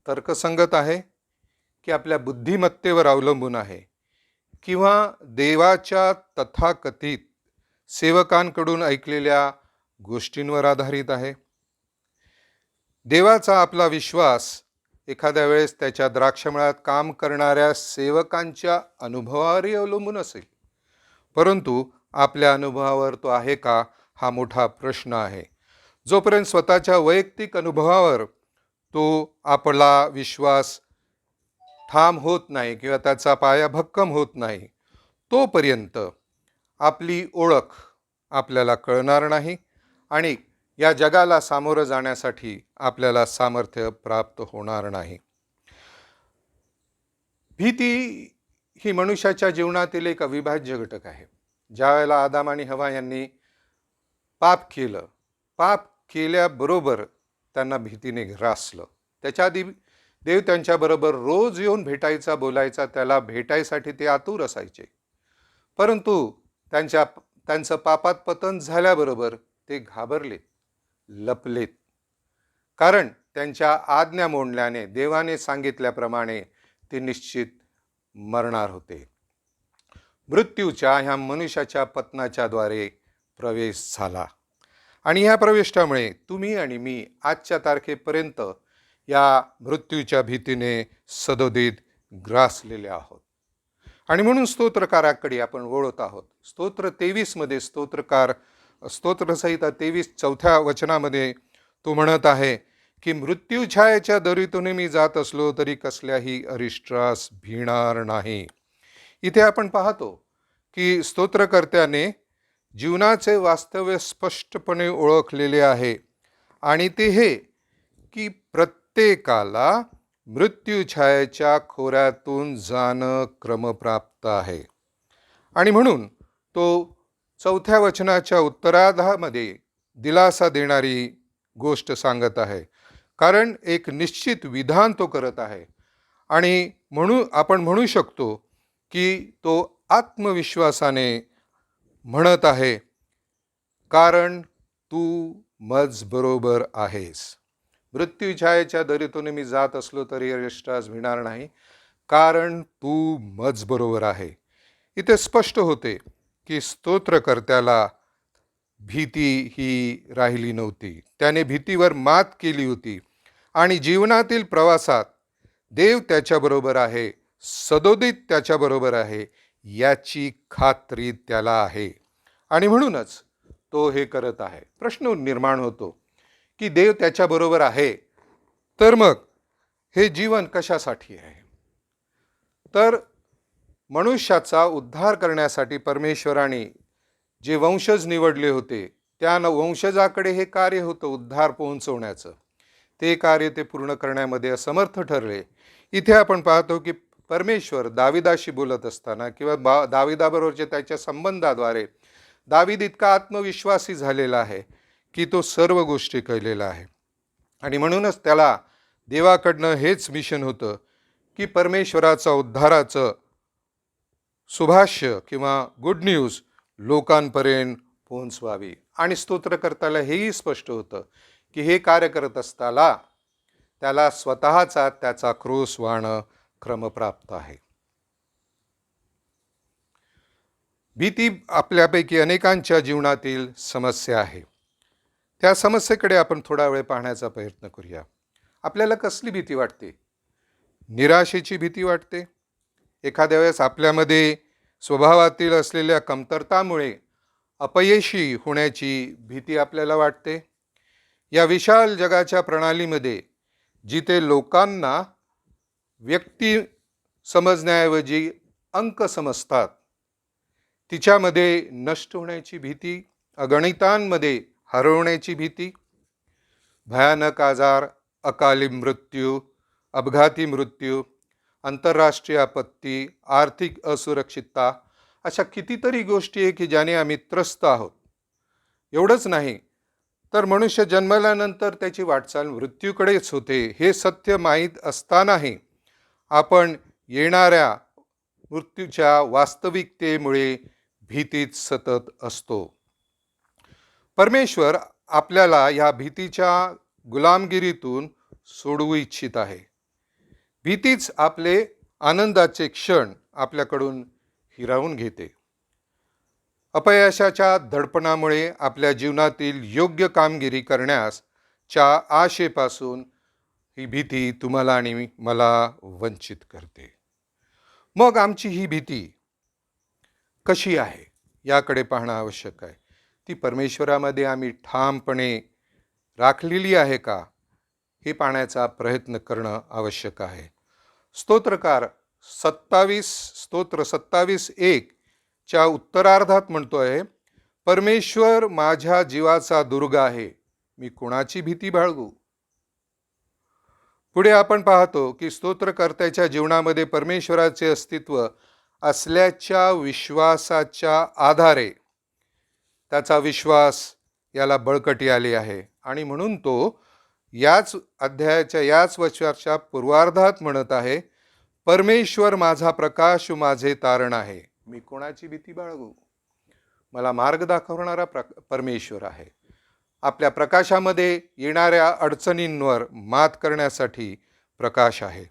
तर्कसंगत आहे की आपल्या बुद्धिमत्तेवर अवलंबून आहे, किंवा देवाच्या तथाकथित सेवकांकडून ऐकलेल्या गोष्टींवर आधारित आहे? देवाचा आपला विश्वास एखाद्या वेळेस त्याच्या द्राक्षमळ्यात काम करणाऱ्या सेवकांच्या अनुभवावरही अवलंबून असेल, परंतु आपल्या अनुभवावर तो आहे का, हा मोठा प्रश्न आहे. जोपर्यंत स्वतःच्या वैयक्तिक अनुभवावर तो आपला विश्वास ठाम होत नाही किंवा त्याचा पाया भक्कम होत नाही, तोपर्यंत आपली ओळख आपल्याला कळणार नाही आणि या जगाला सामोरं जाण्यासाठी आपल्याला सामर्थ्य प्राप्त होणार नाही. भीती ही मनुष्याच्या जीवनातील एक अविभाज्य घटक आहे. ज्या वेळेला आदाम आणि हवा यांनी पाप केल्याबरोबर त्यांना भीतीने ग्रासलं. त्याच्या आधी देव त्यांच्याबरोबर रोज येऊन भेटायचा, बोलायचा, त्याला भेटायसाठी ते आतुर असायचे. परंतु त्यांचं पापात पतन झाल्याबरोबर ते घाबरलेत, लपलेत, कारण त्यांच्या आज्ञा मोडल्याने देवाने सांगितल्याप्रमाणे ते निश्चित मरणार होते. मृत्यूच्या ह्या मनुष्याच्या पतनाच्या द्वारे प्रवेश झाला आणि ह्या प्रवेशामुळे तुम्ही आणि मी आजच्या तारखेपर्यंत या मृत्यूच्या भीतीने सदोदित ग्रासलेले आहोत. आणि म्हणून स्तोत्रकाराकडे आपण वळत आहोत. स्तोत्र 23 मध्ये स्तोत्रसंहिता 23 4थ्या वचनामध्ये तो म्हणत आहे की मृत्यू छायेच्या दरीतून मी जात असलो तरी कसल्याही अरिष्टास भिणार नाही. इथे आपण पाहतो की स्तोत्रकर्त्याने जीवनाचे वास्तव्य स्पष्टपणे ओळखलेले आहे आणि ते हे की प्रत्येकाला मृत्यू छायेच्या खोऱ्यातून जाणं क्रमप्राप्त आहे. आणि म्हणून तो 4थ्या वचनाच्या उत्तरार्धामध्ये दिलासा देणारी गोष्ट सांगत आहे, कारण एक निश्चित विधान तो करत आहे. आणि आपण म्हणू शकतो की तो आत्मविश्वासाने म्हणत आहे, कारण तू मज बरोबर आहेस. मृत्यू छायेच्या दरीतून मी जात असलो तरी अरिष्टास भिणार नाही, कारण तू मज बरोबर आहे. इथे स्पष्ट होते की स्तोत्रकर्त्याला भीती ही राहिली नव्हती. त्याने भीतीवर मात केली होती आणि जीवनातील प्रवासात देव त्याच्याबरोबर आहे, सदोदित त्याच्याबरोबर आहे, याची खात्री त्याला आहे. आणि म्हणूनच तो हे करत आहे. प्रश्न निर्माण होतो की देव त्याच्याबरोबर आहे, तर मग हे जीवन कशासाठी आहे? तर मनुष्याचा उद्धार करण्यासाठी परमेश्वराने जे वंशज निवडले होते, त्या वंशजाकडे हे कार्य होतं उद्धार पोहोचवण्याचं. ते कार्य ते पूर्ण करण्यामध्ये असमर्थ ठरले. इथे आपण पाहतो की परमेश्वर दाविदाशी बोलत असताना किंवा दाविदाबरोबरच्या त्याच्या संबंधाद्वारे दावीद इतका आत्मविश्वासी झालेला आहे की तो सर्व गोष्टी केलेला आहे. आणि म्हणूनच त्याला देवाकडनं हेच मिशन होतं की परमेश्वराचा उद्धाराचं सुभाष्य किंवा गुड न्यूज लोकांपर्यंत पोहोचवावी. आणि स्तोत्रकर्त्याला हेही स्पष्ट होतं की हे कार्य करत असताना त्याला स्वतःचा त्याचा क्रोस वाहणं क्रमप्राप्त आहे. भीती आपल्यापैकी अनेकांच्या जीवनातील समस्या आहे. त्या समस्येकडे आपण थोडा वेळ पाहण्याचा प्रयत्न करूया. आपल्याला कसली भीती वाटते? निराशेची भीती वाटते. एखाद्या वेळेस आपल्यामध्ये स्वभावातील असलेल्या कमतरतामुळे अपयशी होण्याची भीती आपल्याला वाटते. या विशाल जगाच्या प्रणालीमध्ये जिथे लोकांना व्यक्ती समजण्याऐवजी अंक समजतात, तिच्यामध्ये नष्ट होण्याची भीती, अगणितांमध्ये हरवण्याची भीती, भयानक आजार, अकाली मृत्यू, अपघाती मृत्यू, आंतरराष्ट्रीय आपत्ती, आर्थिक असुरक्षितता, अशा कितीतरी गोष्टी आहे की ज्याने आम्ही त्रस्त आहोत. एवढंच नाही तर मनुष्य जन्मल्यानंतर त्याची वाटचाल मृत्यूकडेच होते, हे सत्य माहीत असतानाही आपण येणाऱ्या मृत्यूच्या वास्तविकतेमुळे भीतीत सतत असतो. परमेश्वर आपल्याला या भीतीच्या गुलामगिरीतून सोडवू इच्छित आहे. भीतीच आपले आनंदाचे क्षण आपल्याकडून हिरावून घेते. अपयशाच्या दडपणामुळे आपल्या जीवनातील योग्य कामगिरी करण्याच्या आशेपासून ही भीती तुम्हाला आणि मला वंचित करते. मग आमची ही भीती कशी आहे याकडे पाहणं आवश्यक आहे. ती परमेश्वरामध्ये आम्ही ठामपणे राखलेली आहे का, हे पाहण्याचा प्रयत्न करणं आवश्यक आहे. स्तोत्रकार 27:1 च्या उत्तरार्धात म्हणतो आहे, परमेश्वर माझ्या जीवाचा दुर्ग आहे, मी कोणाची भीती बाळगू. पुढे आपण पाहतो की स्तोत्रकर्त्याच्या जीवनामध्ये परमेश्वराचे अस्तित्व असल्याच्या विश्वासाच्या आधारे त्याचा विश्वास याला बळकटी आली आहे. आणि म्हणून तो याच अध्यायाच्या याच वचनाच्या पूर्वार्धात म्हणत आहे, परमेश्वर माझा प्रकाश माझे तारण आहे, मी कोणाची भीती बाळगू. मला मार्ग दाखवणारा परमेश्वर आहे. आपल्या प्रकाशामध्ये येणाऱ्या अडचणींवर मात करण्यासाठी प्रकाश आहे.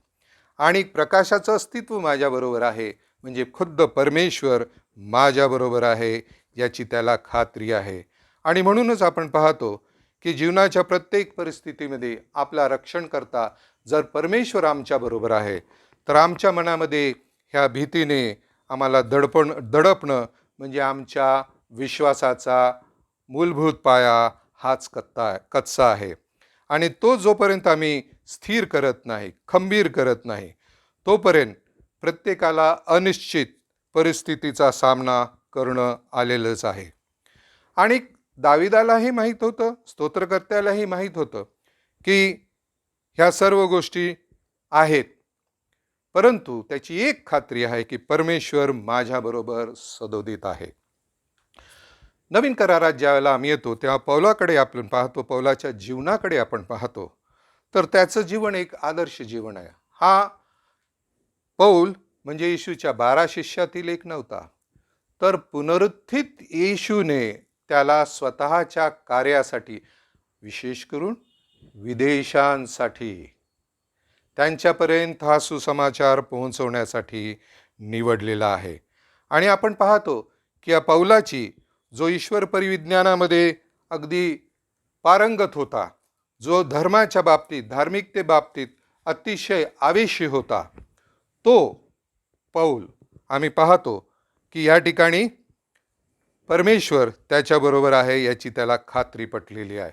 आणि प्रकाशाचं अस्तित्व माझ्याबरोबर आहे, म्हणजे खुद्द परमेश्वर माझ्याबरोबर आहे याची त्याला खात्री आहे. आणि म्हणूनच आपण पाहतो की जीवनाच्या प्रत्येक परिस्थितीमध्ये आपला रक्षणकर्ता जर परमेश्वर आमच्याबरोबर आहे, तर आमच्या मनामध्ये ह्या भीतीने आम्हाला दडपणं म्हणजे आमच्या विश्वासाचा मूलभूत पाया हाच कच्चा आहे. आणि तो जोपर्यंत आम्ही स्थिर करत नाही, खंबीर करत नाही, तोपर्यंत प्रत्येकाला अनिश्चित परिस्थितीचा सामना करणं आलेलंच आहे. आणि दाविदालाही माहीत होतं, स्तोत्रकर्त्यालाही माहीत होतं की ह्या सर्व गोष्टी आहेत, परंतु त्याची एक खात्री आहे की परमेश्वर माझ्याबरोबर सदोदित आहे. नवीन करारात ज्यावेळेला आम्ही येतो तेव्हा पौलाकडे आपण पाहतो, पौलाच्या जीवनाकडे आपण पाहतो, तर त्याचं जीवन एक आदर्श जीवन आहे. हा पौल म्हणजे येशूच्या 12 शिष्यातील एक नव्हता, तर पुनरुत्थित येशूने त्याला स्वतःच्या कार्यासाठी, विशेष करून विदेशांसाठी, त्यांच्यापर्यंत हा सुसमाचार पोहोचवण्यासाठी निवडलेला आहे. आणि आपण पाहतो की या पौलाची, जो ईश्वर परिविज्ञानामध्ये अगदी पारंगत होता, जो धर्माच्या बाबतीत, धार्मिकते बाबतीत अतिशय आवेशी होता, तो पौल आम्ही पाहतो की या ठिकाणी परमेश्वर त्याच्याबरोबर आहे याची त्याला खात्री पटलेली आहे.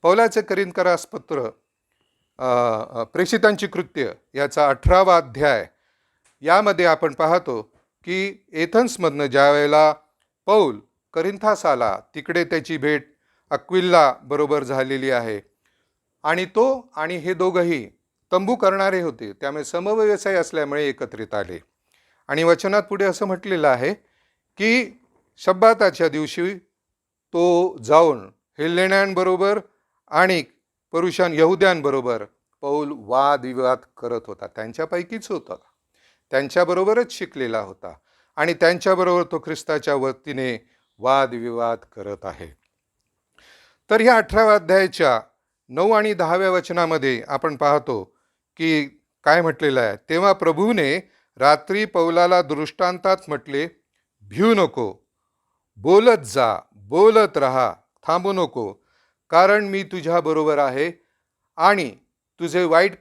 पौलाचे करिंथकरास पत्र, प्रेषितांची कृत्य याचा 18वा अध्याय, यामध्ये आपण पाहतो की एथन्समधनं ज्या वेळेला पौल करिंथास आला, तिकडे त्याची भेट अक्विला बरोबर झालेली आहे. आणि तो आणि हे दोघंही तंबू करणारे होते, त्यामुळे समव्यवसाय असल्यामुळे एकत्रित आले. आणि वचनात पुढे असं म्हटलेलं आहे की शब्बाताच्या दिवशी तो जाऊन हेलेण्यांबरोबर आणि यहुद्यांबरोबर पौल वादविवाद करत होता. त्यांच्यापैकीच होता, त्यांच्याबरोबरच शिकलेला होता आणि त्यांच्याबरोबर तो ख्रिस्ताच्या वतीने वादविवाद करत आहे. तर ह्या 18व्या अध्यायाच्या 9 आणि 10व्या वचनामध्ये आपण पाहतो की काय म्हटलेलं आहे, तेव्हा प्रभूने रात्री पौलाला दृष्टांतात म्हटले, भिऊ नको, बोलत जा, बोलत राहा, थांबू नको, कारण मी तुझ्याबरोबर आहे आणि तुझे वाईट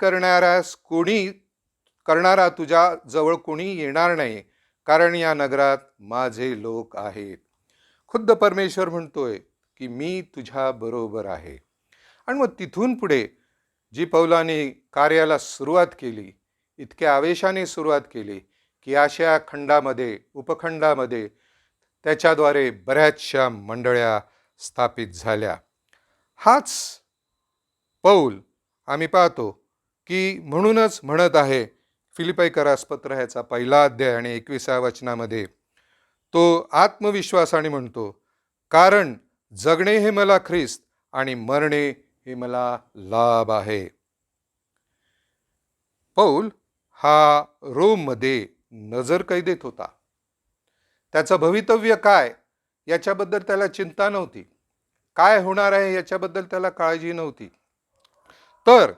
करणारा तुझ्या जवळ कोणी येणार नाही, कारण या नगरात माझे लोक आहेत. खुद्द परमेश्वर म्हणतोय की मी तुझ्या बरोबर आहे. आणि मग तिथून पुढे जी पौलाने कार्याला सुरुवात केली, इतक्या आवेशाने सुरुवात केली की आशिया खंडामध्ये, उपखंडामध्ये त्याच्याद्वारे बऱ्याचशा मंडळ्या स्थापित झाल्या. हाच पौल आम्ही पाहतो की म्हणूनच म्हणत आहे फिलिपाईकरास पत्र ह्याचा 1 अध्याय आणि 21व्या वचनामध्ये तो आत्मविश्वासाने म्हणतो, कारण जगणे हे मला ख्रिस्त आणि मरणे हे मला लाभ आहे. पौल हा रोममध्ये नजर कैदेत होता. त्याचं भवितव्य काय याच्याबद्दल त्याला चिंता नव्हती, काय होणार आहे याच्याबद्दल त्याला काळजी नव्हती. तर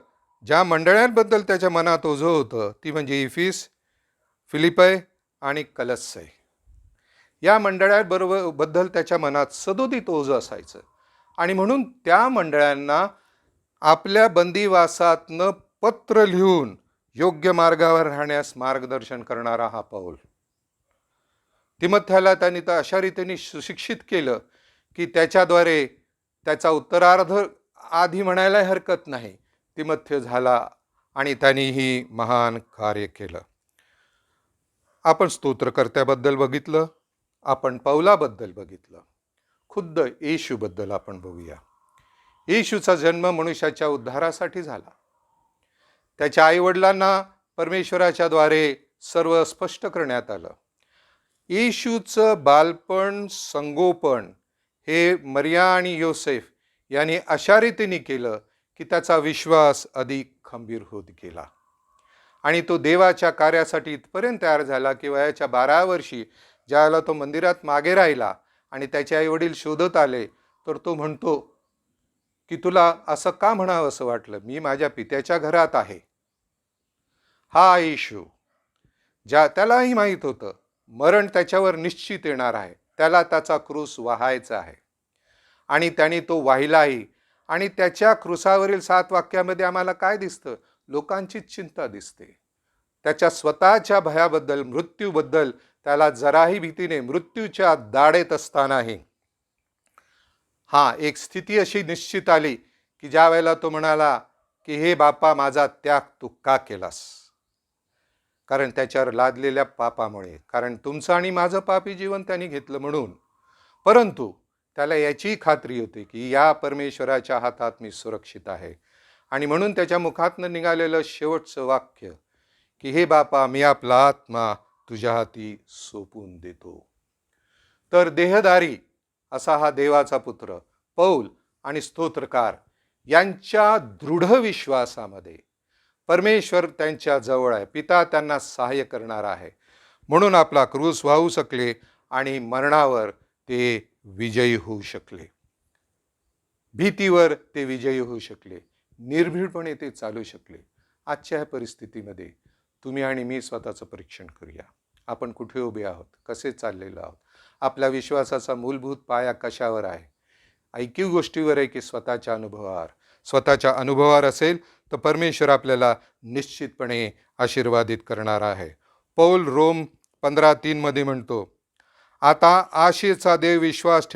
ज्या मंडळांबद्दल त्याच्या मनात ओझं होतं ती म्हणजे इफिस, फिलिपय आणि कलस्सै. या मंडळांबद्दल त्याच्या मनात सदोदित ओझं असायचं आणि म्हणून त्या मंडळांना आपल्या बंदिवासातनं पत्र लिहून योग्य मार्गावर राहण्यास मार्गदर्शन करणारा हा पौल. तिमथ्याला त्यांनी तर अशा रीतीने सुशिक्षित केलं की त्याच्याद्वारे त्याचा उत्तरार्ध आधी म्हणायला हरकत नाही तिमथ्य झाला आणि त्यांनी ही महान कार्य केलं. आपण स्तोत्रकर्त्याबद्दल बघितलं, आपण पौलाबद्दल बघितलं, खुद्द येशूबद्दल आपण बघूया. येशूचा जन्म मनुष्याच्या उद्धारासाठी झाला. त्याच्या आईवडिलांना परमेश्वराच्या द्वारे सर्व स्पष्ट करण्यात आलं. येशूचं बालपण, संगोपन हे मरिया आणि योसेफ यांनी अशा रीतीने केलं की त्याचा विश्वास अधिक खंबीर होत गेला आणि तो देवाच्या कार्यासाठी इथपर्यंत तयार झाला की वयाच्या 12 वर्षी ज्यावेळेला तो मंदिरात मागे राहिला आणि त्याचे आईवडील शोधत आले तर तो म्हणतो की तुला असं का म्हणावं असं वाटलं, मी माझ्या पित्याच्या घरात आहे. हा येशू त्यालाही माहीत होतं मरण त्याच्यावर निश्चित येणार आहे, त्याला त्याचा क्रूस वाहायचा आहे आणि त्याने तो वाहिलाही. आणि त्याच्या क्रूसावरील 7 वाक्यामध्ये आम्हाला काय दिसतं? लोकांची चिंता दिसते. त्याच्या स्वतःच्या भयाबद्दल, मृत्यूबद्दल त्याला जराही भीतीने मृत्यूच्या दाढेत असतानाही एक स्थिती अशी निश्चित आली की ज्या वेळेला तो म्हणाला की हे बापा, माझा त्याग तू का केलास? कारण त्याच्यावर लादलेल्या पापामुळे, कारण तुमचं आणि माझं पापी जीवन त्यांनी घेतलं म्हणून. परंतु त्याला याची खात्री होती की या परमेश्वराच्या हातात मी सुरक्षित आहे आणि म्हणून त्याच्या मुखातनं निघालेलं शेवटचं वाक्य की हे बापा, मी आपला आत्मा तुझ्या हाती सोपून देतो. तर देहधारी असा हा देवाचा पुत्र पौल आणि स्तोत्रकार यांच्या दृढ विश्वासामध्ये परमेश्वर त्यांच्या जवळ आहे, पिता त्यांना सहाय्य करणार आहे, म्हणून आपला क्रूस वाहू शकले आणि मरणावर ते विजयी होऊ शकले, भीतीवर ते विजयी होऊ शकले, निर्भीडपणे ते चालू शकले. आजच्या ह्या परिस्थितीमध्ये तुम्ही आणि मी स्वतःचं परीक्षण करूया. आपण कुठे उभे आहोत, कसे चाललेलो आहोत, आपल्या विश्वासाचा मूलभूत पाया कशावर आहे? ऐकीव गोष्टीवर आहे की स्वतःच्या अनुभवावर? स्वतःच्या अनुभवावर असेल तर परमेश्वर आपल्याला निश्चितपणे आशीर्वादित करणार आहे. पौल रोम 15:3 मध्ये म्हणतो, आता आशेचा देव विश्वास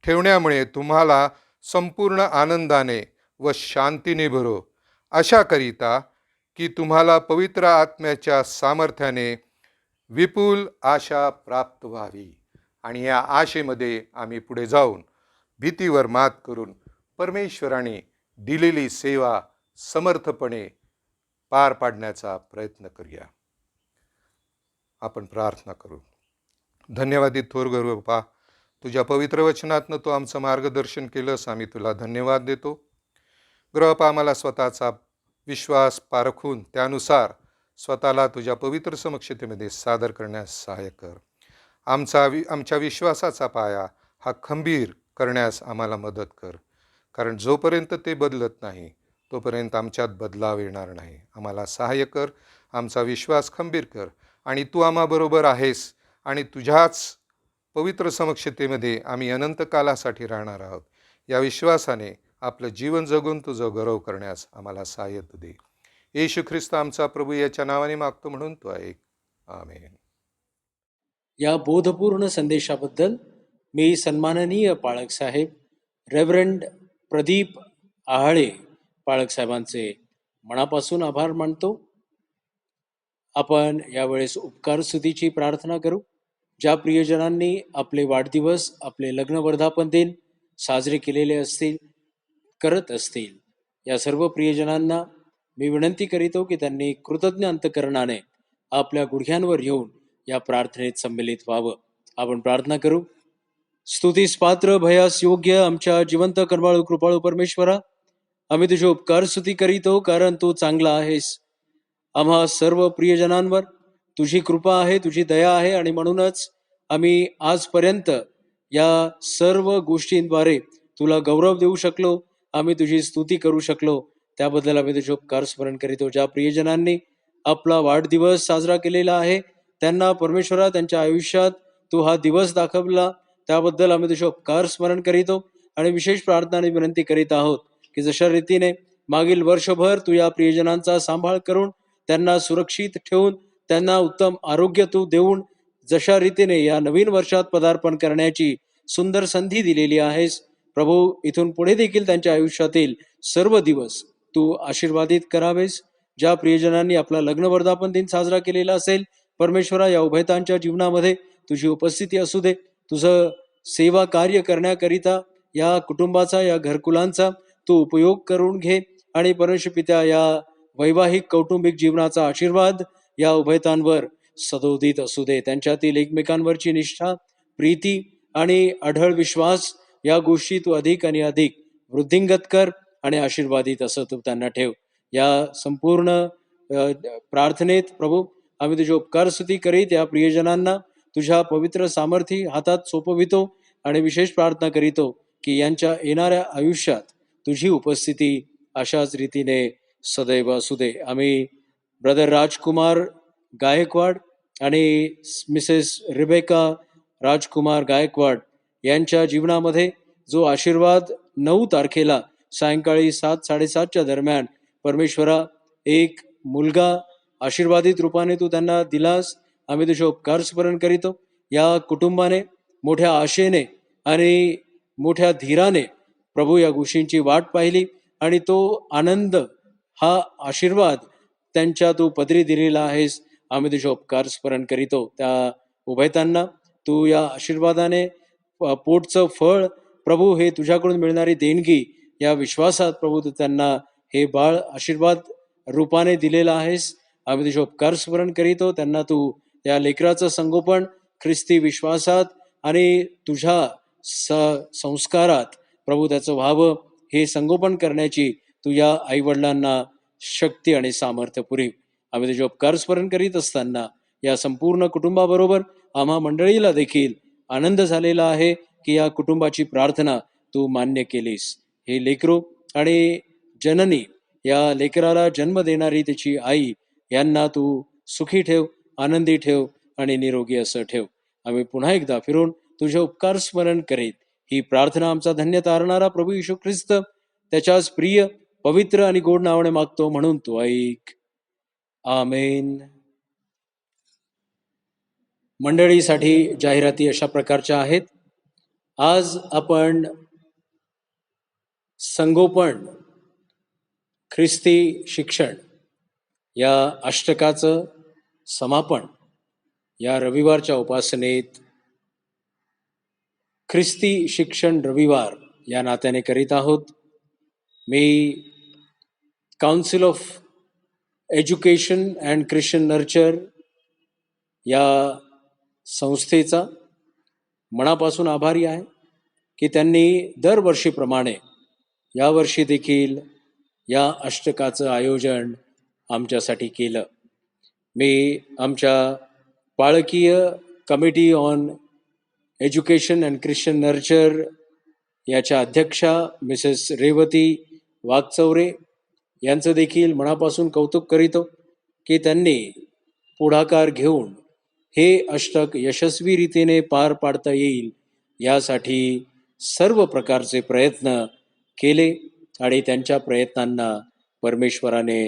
ठेवण्यामुळे तुम्हाला संपूर्ण आनंदाने व शांतीने भरो, अशा करिता की तुम्हाला पवित्र आत्म्याच्या सामर्थ्याने विपुल आशा प्राप्त व्हावी. आणि या आशेमध्ये आम्ही पुढे जाऊन भीतीवर मात करून परमेश्वराने दिलेली सेवा समर्थपणे पार पाडण्याचा प्रयत्न करूया. आपण प्रार्थना करू. धन्यवादित थोर बापा, तुझ्या पवित्र वचनातनं तू आमचं मार्गदर्शन केलंस, आम्ही तुला धन्यवाद देतो. बापा, आम्हाला स्वतःचा विश्वास पारखून त्यानुसार स्वतःला तुझ्या पवित्र समक्षतेमध्ये सादर करण्यास सहाय्य कर. आमच्या विश्वासाचा पाया हा खंबीर करण्यास आम्हाला मदत कर, कारण जोपर्यंत ते बदलत नाही तोपर्यंत आमच्यात बदलाव येणार नाही. आम्हाला सहाय्य कर, आमचा विश्वास खंबीर कर आणि तू आम्हाबरोबर आहेस आणि तुझ्याच पवित्र समक्षतेमध्ये आम्ही अनंत कालासाठी राहणार आहोत. या विश्वासाने आपलं जीवन जगून तुझं गौरव करण्यास आम्हाला सहाय्यता दे. येशू ख्रिस्त आमचा प्रभू याच्या नावाने मागतो म्हणून तो ऐक. आमेन. या बोधपूर्ण संदेशाबद्दल मी सन्माननीय पाळक साहेब रेव्हरंड प्रदीप आहाळे पाळक साहेबांचे मनापासून आभार मानतो. आपण यावेळेस उपकार स्तुतीची प्रार्थना करू. ज्या प्रियजनांनी आपले वाढदिवस, आपले लग्न वर्धापन दिन साजरे केलेले असतील, करत असतील, या सर्व प्रियजनांना मी विनंती करीतो की त्यांनी कृतज्ञ अंतकरणाने आपल्या गुडघ्यांवर येऊन या प्रार्थनेत संमिलित व्हावं. आपण प्रार्थना करू. स्तुतीस पात्र, भयास योग्य आमच्या जिवंत कर्माळू कृपाळू परमेश्वरा, आम्ही तुझे उपकार स्तुती करीतो, कारण तू चांगला आहेस. आम्हा सर्व प्रियजनांवर तुझी कृपा आहे, तुझी दया आहे, आणि म्हणूनच आम्ही आजपर्यंत या सर्व गोष्टींद्वारे तुला गौरव देऊ शकलो, आम्ही तुझी स्तुती करू शकलो. त्याबद्दल आम्ही तुझे उपकार स्मरण करीतो. ज्या प्रियजनांनी आपला वाढदिवस साजरा केलेला आहे, त्यांना परमेश्वरा त्यांच्या आयुष्यात तू हा दिवस दाखवला, त्याबद्दल आम्ही तुझे उपकार स्मरण करीतो. आणि विशेष प्रार्थना आणि विनंती करीत आहोत की जशा रीतीने मागील वर्षभर तू या प्रियजनांचा सांभाळ करून त्यांना सुरक्षित ठेवून त्यांना उत्तम आरोग्य तू देऊन जशा रीतीने या नवीन वर्षात पदार्पण करण्याची सुंदर संधी दिलेली आहेस प्रभू, इथून पुढे देखील त्यांच्या आयुष्यातील सर्व दिवस तू आशीर्वादित करावेस. ज्या प्रियजनांनी आपला लग्न वर्धापन दिन साजरा केलेला असेल, परमेश्वरा या उभयतांच्या जीवनामध्ये तुझी उपस्थिती असू दे. तुझं सेवा कार्य करण्याकरिता या कुटुंबाचा, या घरकुलांचा तू उपयोग करून घे. आणि परमेश्वर पित्या, या वैवाहिक कौटुंबिक जीवनाचा आशीर्वाद या उभयतांवर सदोदित असू दे. त्यांच्यातील एकमेकांवरची निष्ठा, प्रीती आणि अढळ विश्वास या गोष्टी तू अधिक आणि अधिक वृद्धिंगत कर आणि आशीर्वादित असं तू त्यांना ठेव. या संपूर्ण प्रार्थनेत प्रभू आम्ही तुझी उपकार स्तुती करीत या प्रियजनांना तुझ्या पवित्र सामर्थ्य हातात सोपवितो आणि विशेष प्रार्थना करीतो की यांच्या येणाऱ्या आयुष्यात तुझी उपस्थिती अशाच रीतीने सदैव असू दे. आम्ही ब्रदर राजकुमार गायकवाड आणि मिसेस रिबेका राजकुमार गायकवाड यांच्या जीवनामध्ये जो आशीर्वाद 9 तारखेला सायंकाळी 7-7:30च्या दरम्यान परमेश्वरा एक मुलगा आशीर्वादित रूपाने तू त्यांना दिलास, आम्ही तुझे उपकार स्मरण करीतो. या कुटुंबाने मोठ्या आशेने आणि मोठ्या धीराने प्रभू या गोष्टींची वाट पाहिली आणि तो आनंद, हा आशीर्वाद त्यांच्या तू पदरी दिलेला आहेस. आम्ही तुझे उपकार स्मरण करीतो. त्या उभयतांना तू या आशीर्वादाने पोटचं फळ प्रभू, हे तुझ्याकडून मिळणारी देणगी, या विश्वासात प्रभू तू त्यांना हे बाळ आशीर्वाद रूपाने दिलेला आहेस. आम्ही तुझे उपकार स्मरण करीतो. त्यांना तू या लेकराचं संगोपन ख्रिस्ती विश्वासात आणि तुझ्या संस्कारात प्रभू त्याचं व्हावं, हे संगोपन करण्याची तू या आईवडिलांना शक्ती आणि सामर्थ्य पुरीव. आम्ही तुझे उपकार स्मरण करीत असताना या संपूर्ण कुटुंबाबरोबर आम्हा मंडळीला देखील आनंद झालेला आहे की या कुटुंबाची प्रार्थना तू मान्य केलीस. हे लेकरू आणि जननी, या लेकराला जन्म देणारी त्याची आई, यांना तू सुखी ठेव, आनंदी ठेव आणि निरोगी असं ठेव. आम्ही पुन्हा एकदा फिरून तुझे उपकार स्मरण करीत ही प्रार्थना आमचा धन्य तारणारा प्रभू येशू ख्रिस्त त्याच्याच प्रिय, पवित्र आणि गोड नावाने मागतो म्हणून तू ऐक. आमेन. मंडळीसाठी जाहिराती अशा प्रकारच्या आहेत. आज आपण संगोपन, ख्रिस्ती शिक्षण या अष्टकाचं समापन या रविवारच्या उपासनेत ख्रिस्ती शिक्षण रविवार या नात्याने करीत आहोत. मी council of education and Christian nurture या संस्थेचा मनापासून आभारी आहे की त्यांनी दरवर्षीप्रमाणे यावर्षी देखील या अष्टकाचं आयोजन आमच्यासाठी केलं. मी आमच्या पाळकीय committee on education and Christian nurture याच्या अध्यक्षा मिसेस रेवती वाघचौरे यांचं देखील मनापासून कौतुक करीतो की त्यांनी पुढाकार घेऊन हे अष्टक यशस्वी रीतीने पार पाडता येईल यासाठी सर्व प्रकारचे प्रयत्न केले आणि त्यांच्या प्रयत्नांना परमेश्वराने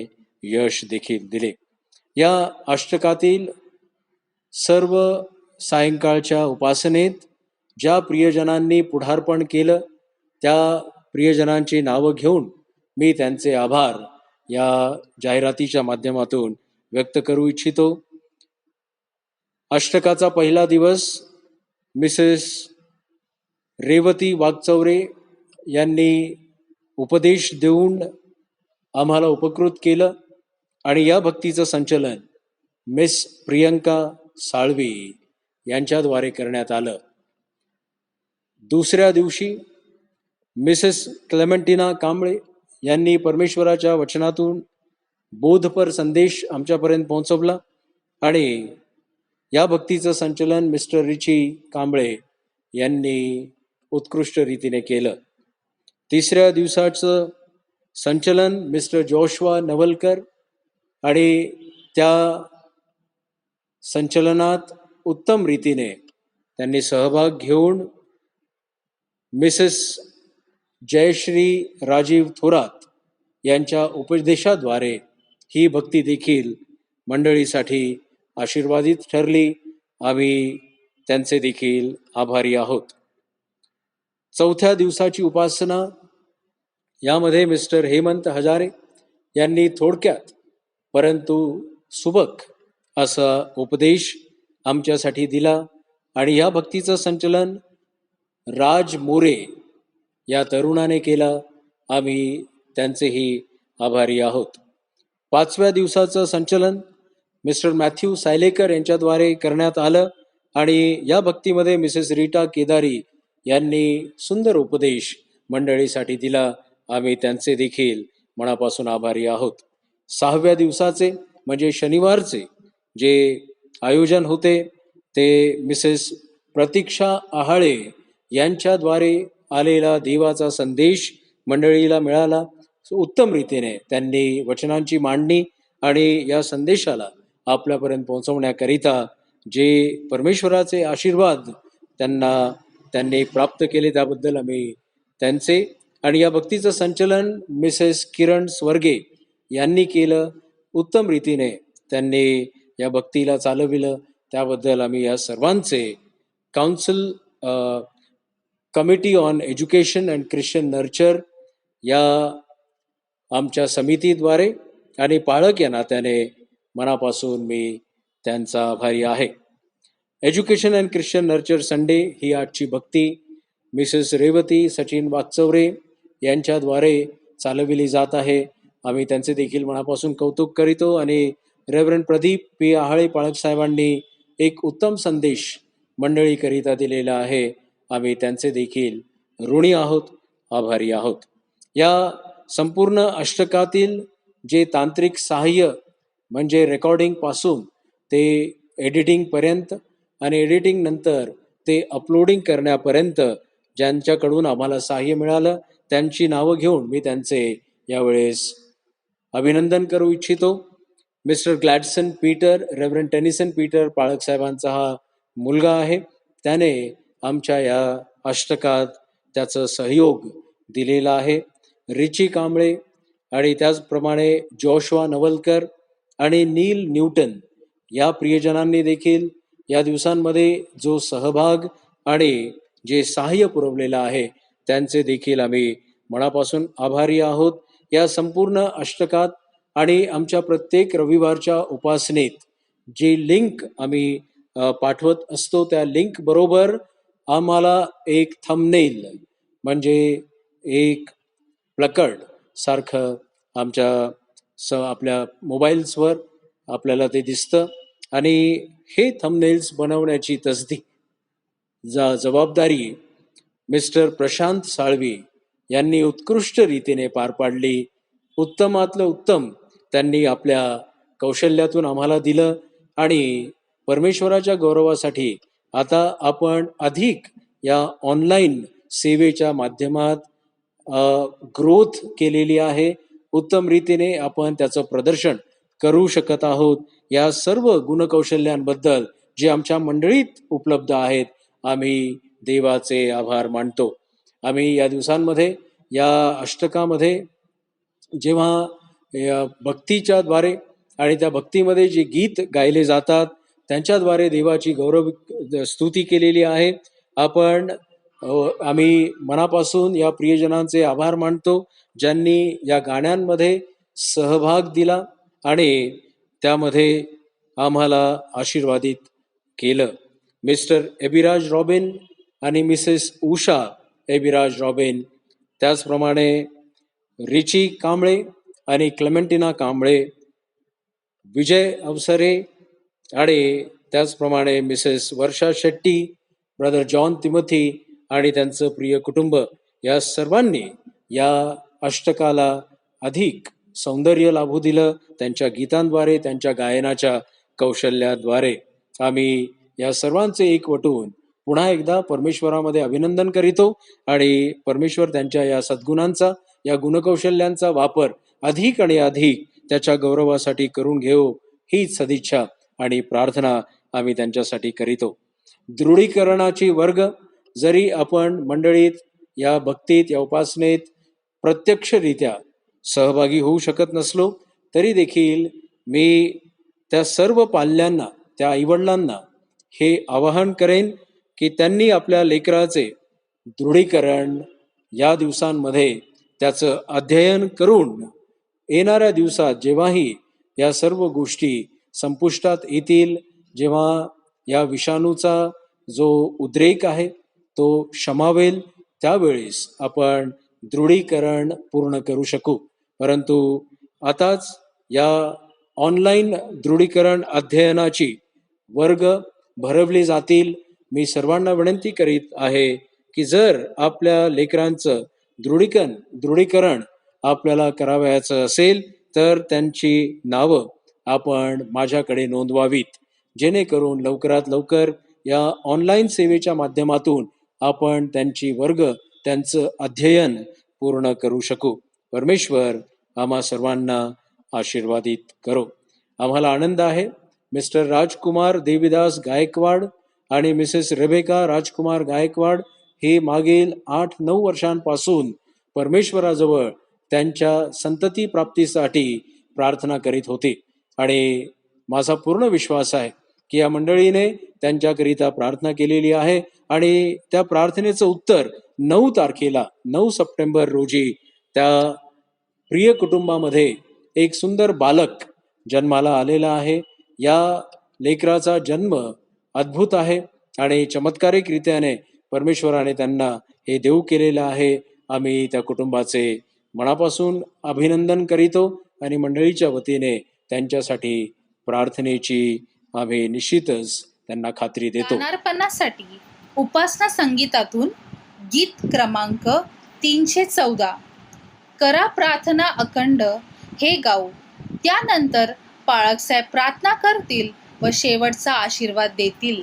यश देखील दिले. या अष्टकातील सर्व सायंकाळच्या उपासनेत ज्या प्रियजनांनी पुढारपण केलं त्या प्रियजनांची नावं घेऊन मी त्यांचे आभार या जाहिरातीच्या माध्यमातून व्यक्त करू इच्छितो. अष्टकाचा पहिला दिवस मिसेस रेवती वागचौरे यांनी उपदेश देऊन आम्हाला उपकृत केलं आणि या भक्तीचं संचलन मिस प्रियंका साळवी यांच्याद्वारे करण्यात आलं. दुसऱ्या दिवशी मिसेस क्लेमेंटिना कांबळे यांनी परमेश्वराच्या वचनातून बोधपर संदेश आमच्यापर्यंत पोहोचवला आणि या भक्तीचं संचलन मिस्टर रिची कांबळे यांनी उत्कृष्ट रीतीने केलं. तिसऱ्या दिवसाचं संचलन मिस्टर जोशवा नवलकर आणि त्या संचलनात उत्तम रीतीने त्यांनी सहभाग घेऊन मिसेस जयश्री राजीव थोरात यांच्या उपदेशाद्वारे ही भक्ती देखील मंडळीसाठी आशीर्वादित ठरली. आम्ही त्यांचे देखील आभारी आहोत. चौथ्या दिवसाची उपासना यामध्ये मिस्टर हेमंत हजारे यांनी थोडक्यात परंतु सुबक असा उपदेश आमच्यासाठी दिला आणि या भक्तीचं संचलन राज मोरे या तरुणाने केला. आम्ही त्यांचेही आभारी आहोत. पाचव्या दिवसाचं संचलन मिस्टर मॅथ्यू सायलेकर यांच्याद्वारे करण्यात आलं आणि या भक्तीमध्ये मिसेस रीटा केदारी यांनी सुंदर उपदेश मंडळीसाठी दिला. आम्ही त्यांचे देखील मनापासून आभारी आहोत. सहाव्या दिवसाचे म्हणजे शनिवारचे जे आयोजन होते ते मिसेस प्रतीक्षा आहाळे यांच्याद्वारे आलेला देवाचा संदेश मंडळीला मिळाला. उत्तम रीतीने त्यांनी वचनांची मांडणी आणि या संदेशाला आपल्यापर्यंत पोहोचवण्याकरिता जे परमेश्वराचे आशीर्वाद त्यांनी प्राप्त केले त्याबद्दल आम्ही त्यांचे आणि या भक्तीचं संचलन मिसेस किरण स्वर्गे यांनी केलं. उत्तम रीतीने त्यांनी या भक्तीला चालविलं त्याबद्दल आम्ही या सर्वांचे council committee on education and Christian nurture या आमच्या समितीद्वारे आणि पाळक या नात्याने मनापासून मी त्यांचा आभारी आहे. Education and Christian nurture Sunday ही आजची भक्ती मिसेस रेवती सचिन वागचौरे यांच्याद्वारे चालविली जात आहे. आम्ही त्यांचे देखील मनापासून कौतुक करीतो आणि रेव्हरंड प्रदीप पी आहाळे पाळक साहेबांनी एक उत्तम संदेश मंडळीकरिता दिलेला आहे. आम्ही त्यांचे देखील ऋणी आहोत, आभारी आहोत. या संपूर्ण अष्टकातील जे तांत्रिक सहाय्य म्हणजे रेकॉर्डिंग पासून ते एडिटिंग पर्यंत आणि एडिटिंग नंतर ते अपलोडिंग करण्यापर्यंत ज्यांच्याकडून आम्हाला सहाय्य मिळालं त्यांची नावं घेऊन मी त्यांचे यावेळेस अभिनंदन करू इच्छितो. Mr Gladson Peter, Reverend Tennyson Peter पाळक साहेबांचा हा मुलगा आहे. त्याने आमच्या या अष्टकात त्याचं सहयोग दिलेला आहे. रिची कांबळे आणि त्याचप्रमाणे जोशवा नवलकर आणि नील न्यूटन या प्रियजनांनी देखील या दिवसांमध्ये जो सहभाग आणि जे सहाय्य पुरवलेलं आहे त्यांचे देखील आम्ही मनापासून आभारी आहोत. या संपूर्ण अष्टकात आणि आमच्या प्रत्येक रविवारच्या उपासनेत जी लिंक आम्ही पाठवत असतो त्या लिंक बरोबर आम्हाला एक थंबनेल म्हणजे एक प्लकर्ड सारखं आमच्या आपल्या मोबाईल्सवर आपल्याला ते दिसतं आणि हे थंबनेल्स बनवण्याची जबाबदारी मिस्टर प्रशांत साळवी यांनी उत्कृष्ट रीतीने पार पाडली. उत्तमातलं उत्तम त्यांनी आपल्या कौशल्यातून आम्हाला दिलं आणि परमेश्वराच्या गौरवासाठी आता आपण अधिक या ऑनलाईन सेवेच्या माध्यमात ग्रोथ केलेली आहे. उत्तम रीतीने आपण त्याचं प्रदर्शन करू शकत आहोत. या सर्व गुणकौशल्यांबद्दल जे आमच्या मंडळीत उपलब्ध आहेत आम्ही देवाचे आभार मानतो. आम्ही या दिवसांमध्ये या अष्टकामध्ये जेव्हा या भक्तीच्या द्वारे आणि त्या भक्तीमध्ये जे गीत गायले जातात त्यांच्याद्वारे देवाची गौरव स्तुती केलेली आहे. आम्ही मनापासून या प्रियजनांचे आभार मानतो ज्यांनी या गाण्यांमध्ये सहभाग दिला आणि त्यामध्ये आम्हाला आशीर्वादित केलं. मिस्टर एबिराज रॉबिन आणि मिसेस उषा एबिराज रॉबिन, त्याचप्रमाणे रिची कांबळे आणि क्लेमेंटिना कांबळे, विजय अवसरे आणि त्याचप्रमाणे मिसेस वर्षा शेट्टी, ब्रदर जॉन तिमोथी आणि त्यांचं प्रिय कुटुंब, या सर्वांनी या अष्टकाला अधिक सौंदर्य लाभू दिलं त्यांच्या गीतांद्वारे, त्यांच्या गायनाच्या कौशल्याद्वारे. आम्ही या सर्वांचे एकवटून पुन्हा एकदा परमेश्वरामध्ये अभिनंदन करीतो आणि परमेश्वर त्यांच्या या सद्गुणांचा, या गुणकौशल्यांचा वापर अधिक आणि अधिक त्याच्या गौरवासाठी करून घेऊ, हीच सदिच्छा आणि प्रार्थना आम्ही त्यांच्यासाठी करीतो. दृढीकरणाची वर्ग, जरी आपण मंडळीत या भक्तीत, या उपासनेत प्रत्यक्षरित्या सहभागी होऊ शकत नसलो तरी देखील मी त्या सर्व पाल्यांना, त्या आईवडिलांना हे आवाहन करेन की त्यांनी आपल्या लेकराचे दृढीकरण या दिवसांमध्ये त्याचं अध्ययन करून येणाऱ्या दिवसात जेव्हाही या सर्व गोष्टी संपुष्टात येतील, जेव्हा या विषाणूचा जो उद्रेक आहे तो शमावेल, त्यावेळेस आपण दृढीकरण पूर्ण करू शकू. परंतु आताच या ऑनलाईन दृढीकरण अध्ययनाची वर्ग भरवले जातील. मी सर्वांना विनंती करीत आहे की जर आपल्या लेकरांचं दृढीकरण आपल्याला करावयाचं असेल तर त्यांची नावं आपण माझ्याकडे नोंदवावीत, जेणेकरून लवकरात लवकर या ऑनलाईन सेवेच्या माध्यमातून आपण त्यांचं अध्ययन पूर्ण करू शकू. परमेश्वर आम्हा सर्वांना आशीर्वादित करो. आम्हाला आनंद आहे मिस्टर राजकुमार देवीदास गायकवाड आणि मिसेस रेबेका राजकुमार गायकवाड हे मागील 8-9 वर्षांपासून परमेश्वराजवळ त्यांच्या संतती प्राप्तीसाठी प्रार्थना करीत होते आणि माझा पूर्ण विश्वास आहे की या मंडळीने त्यांच्याकरिता प्रार्थना केलेली आहे आणि त्या प्रार्थनेचं उत्तर 9 सप्टेंबर रोजी त्या प्रिय कुटुंबामध्ये एक सुंदर बालक जन्माला आलेला आहे. या लेकराचा जन्म अद्भुत आहे आणि चमत्कारिक रीत्याने परमेश्वराने त्यांना हे देऊ केलेलं आहे. आम्ही त्या कुटुंबाचे मनापासून अभिनंदन करीतो आणि मंडळीच्या वतीने त्यांच्यासाठी प्रार्थनेची आम्ही निश्चितच त्यांना खात्री देतो. गानार्पणासाठी उपासना संगीतातून गीत क्रमांक 314 करा प्रार्थना अखंड हे गाऊ. त्यानंतर पाळकसाहेब प्रार्थना करतील व शेवटचा आशीर्वाद देतील.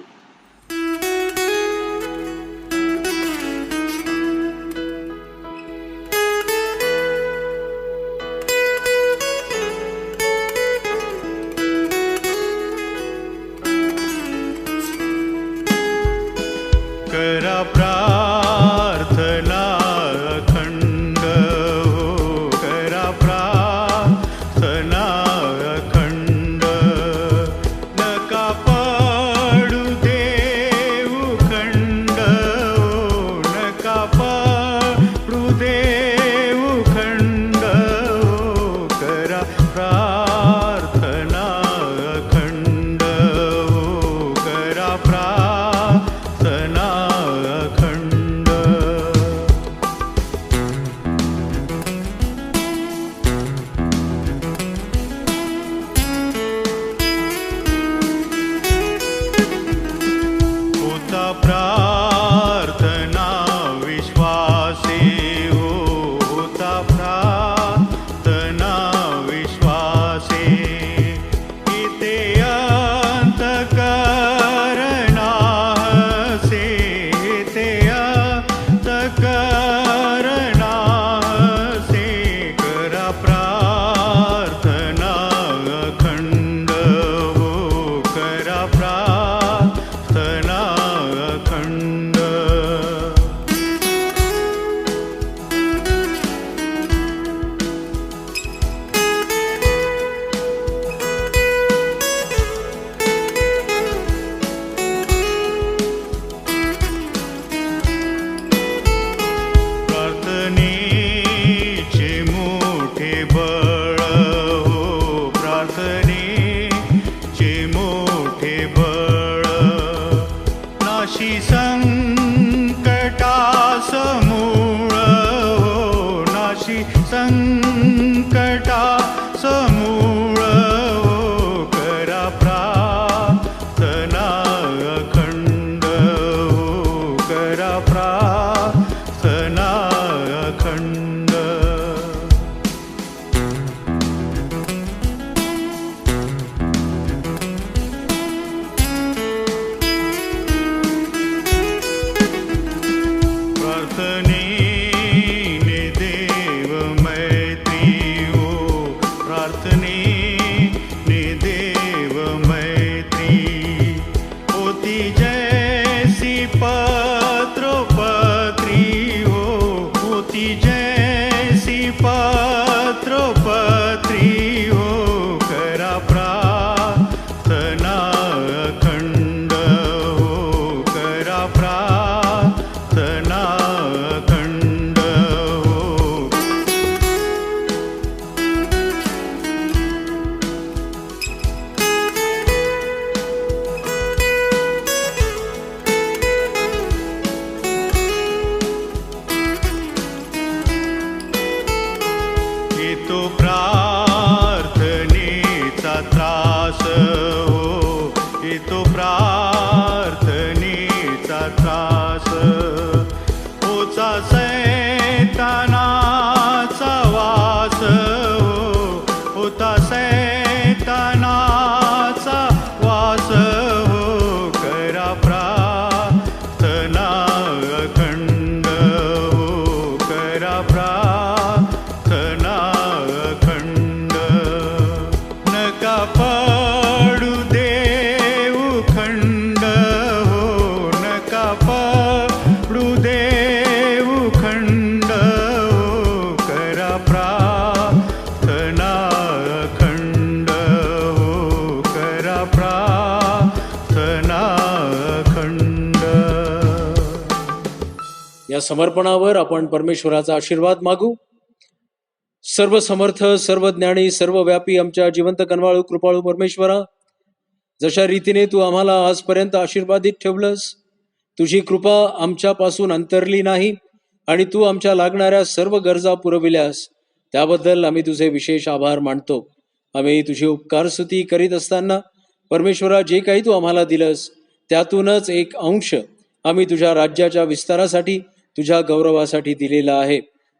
करा प्रार्थना अखंड हो, करा प्रार्थना अखंड, नका पडू दे दुःखाची संकटा समूळ हो करा प्रार्थना अखंड हो करा प्रार्थना अखंड. प्रार्थनेने देव मैत्री हो प्रार्थनेने देव मैत्री होती जैसी पत्रोपत्री हो होती जैसी पत्रोपत्री हो करा प्रार्थना अखंड हो करा प्रार्थना अखंड हो. येतो प्रार्थनेचा त्रास हो येतो प्रार्थनेचा त्रास होचा सैतानाचा वास हो होता सैतानाचा वास हो करा प्रार्थना अखंड हो करा प्रार्थना अखंड. नका पडू देऊ खंड हो नका पडू देऊ खंड हो करा प्रार्थना अखंड हो करा प्रार्थना अखंड. या समर्पणावर आपण परमेश्वराचा आशीर्वाद मागू. सर्व समर्थ सर्व ज्ञानी सर्वव्यापी आमच्या जिवंत कनवाळू कृपाळू परमेश्वरा, जशा रीतीने तू आम्हाला आजपर्यंत आशीर्वादित ठेवलंस, तुझी कृपा आमच्यापासून अंतरली नाही आणि तू आमच्या लागणाऱ्या सर्व गरजा पुरविल्यास त्याबद्दल आम्ही तुझे विशेष आभार मानतो. आम्ही तुझी उपकार स्तुती करीत असताना परमेश्वरा, जे काही तू आम्हाला दिलंस त्यातूनच एक अंश आम्ही तुझ्या राज्याच्या विस्तारासाठी तुझ्या गौरवासाठी दिलेला आहे.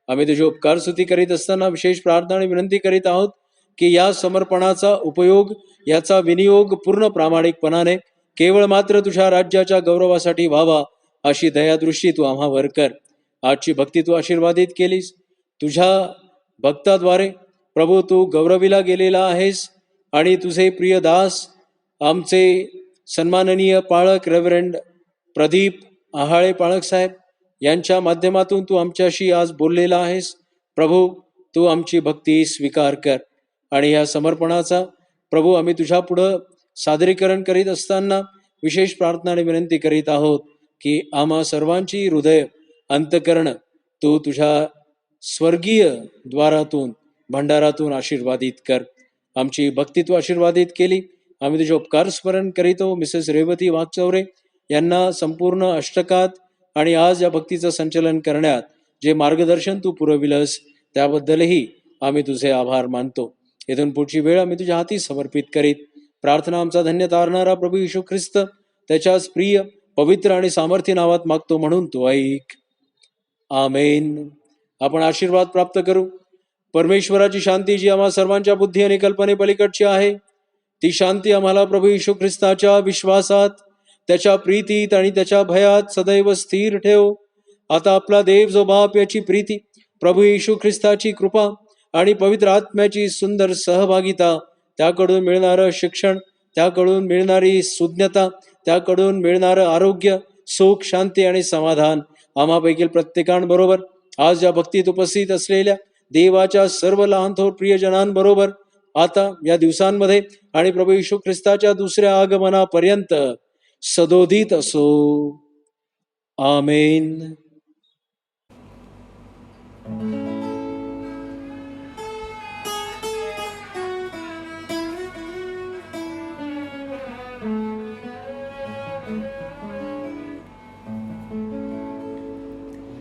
आम्ही तुझी उपकार स्तुती करीत असताना विशेष प्रार्थना आणि विनंती करीत आहोत की या समर्पणाचा उपयोग, याचा विनियोग पूर्ण प्रामाणिकपणाने केवळ मात्र तुझ्या राज्याच्या गौरवासाठी व्हावा अशी दयादृष्टी तू आम्हावर कर. आजची भक्ती तू आशीर्वादित केलीस. तुझ्या भक्ताद्वारे प्रभू तू गौरविला गेलेला आहेस आणि तुझे प्रिय दास आमचे सन्माननीय पाळक रेव्हरंड प्रदीप आहाळे पाळक साहेब यांच्या माध्यमातून तू आमच्याशी आज बोललेला आहेस. प्रभू तू आमची भक्ती स्वीकार कर आणि या समर्पणाचा प्रभू आम्ही तुझ्या पुढं सादरीकरण करीत असताना विशेष प्रार्थना आणि विनंती करीत आहोत की आम्हा सर्वांची हृदय अंतकरण तू तुझ्या स्वर्गीय द्वारातून भंडारातून आशीर्वादित कर. आमची भक्ती तू आशीर्वादित केली. आम्ही तुझे उपकार स्मरण करीतो. मिसेस रेवती वाघचौरे यांना संपूर्ण अष्टकात आणि आज या भक्तीचं संचलन करण्यात जे मार्गदर्शन तू पुरविलंस त्याबद्दलही आम्ही तुझे आभार मानतो. इथून पुढची वेळ आम्ही तुझ्या हाती समर्पित करीत प्रार्थना आमचा धन्य तारणारा प्रभू येशू ख्रिस्त त्याच्याच प्रिय पवित्र आणि सामर्थ्य नावात मागतो म्हणून तू ऐक. आमेन. आपण आशीर्वाद प्राप्त करू. परमेश्वराची शांती जी आम्हा सर्वांच्या बुद्धी आणि कल्पने पलीकडची आहे, ती शांती आम्हाला प्रभू येशू ख्रिस्ताच्या विश्वासात, त्याच्या प्रीतीत आणि त्याच्या भयात सदैव स्थिर ठेव. आता आपला देव जो बाप याची प्रीती, प्रभू येशू ख्रिस्ताची कृपा आणि पवित्र आत्म्याची सुंदर सहभागिता, त्याकडून मिळणारं शिक्षण, त्याकडून मिळणारी सुज्ञता, त्याकडून मिळणारं आरोग्य, सुख, शांती आणि समाधान आम्हापैकी प्रत्येकांबरोबर आज या भक्तीत उपस्थित असलेल्या देवाच्या सर्व लहान थोर प्रियजनांबरोबर आता या दिवसांमध्ये आणि प्रभू येशू ख्रिस्ताच्या दुसऱ्या आगमनापर्यंत सदोदित असो. आमेन.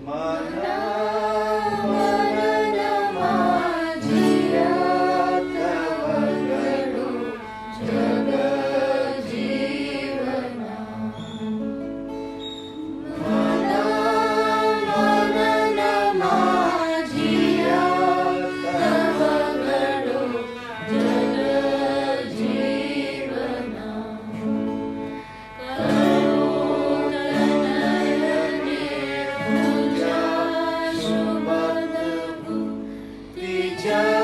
मना जय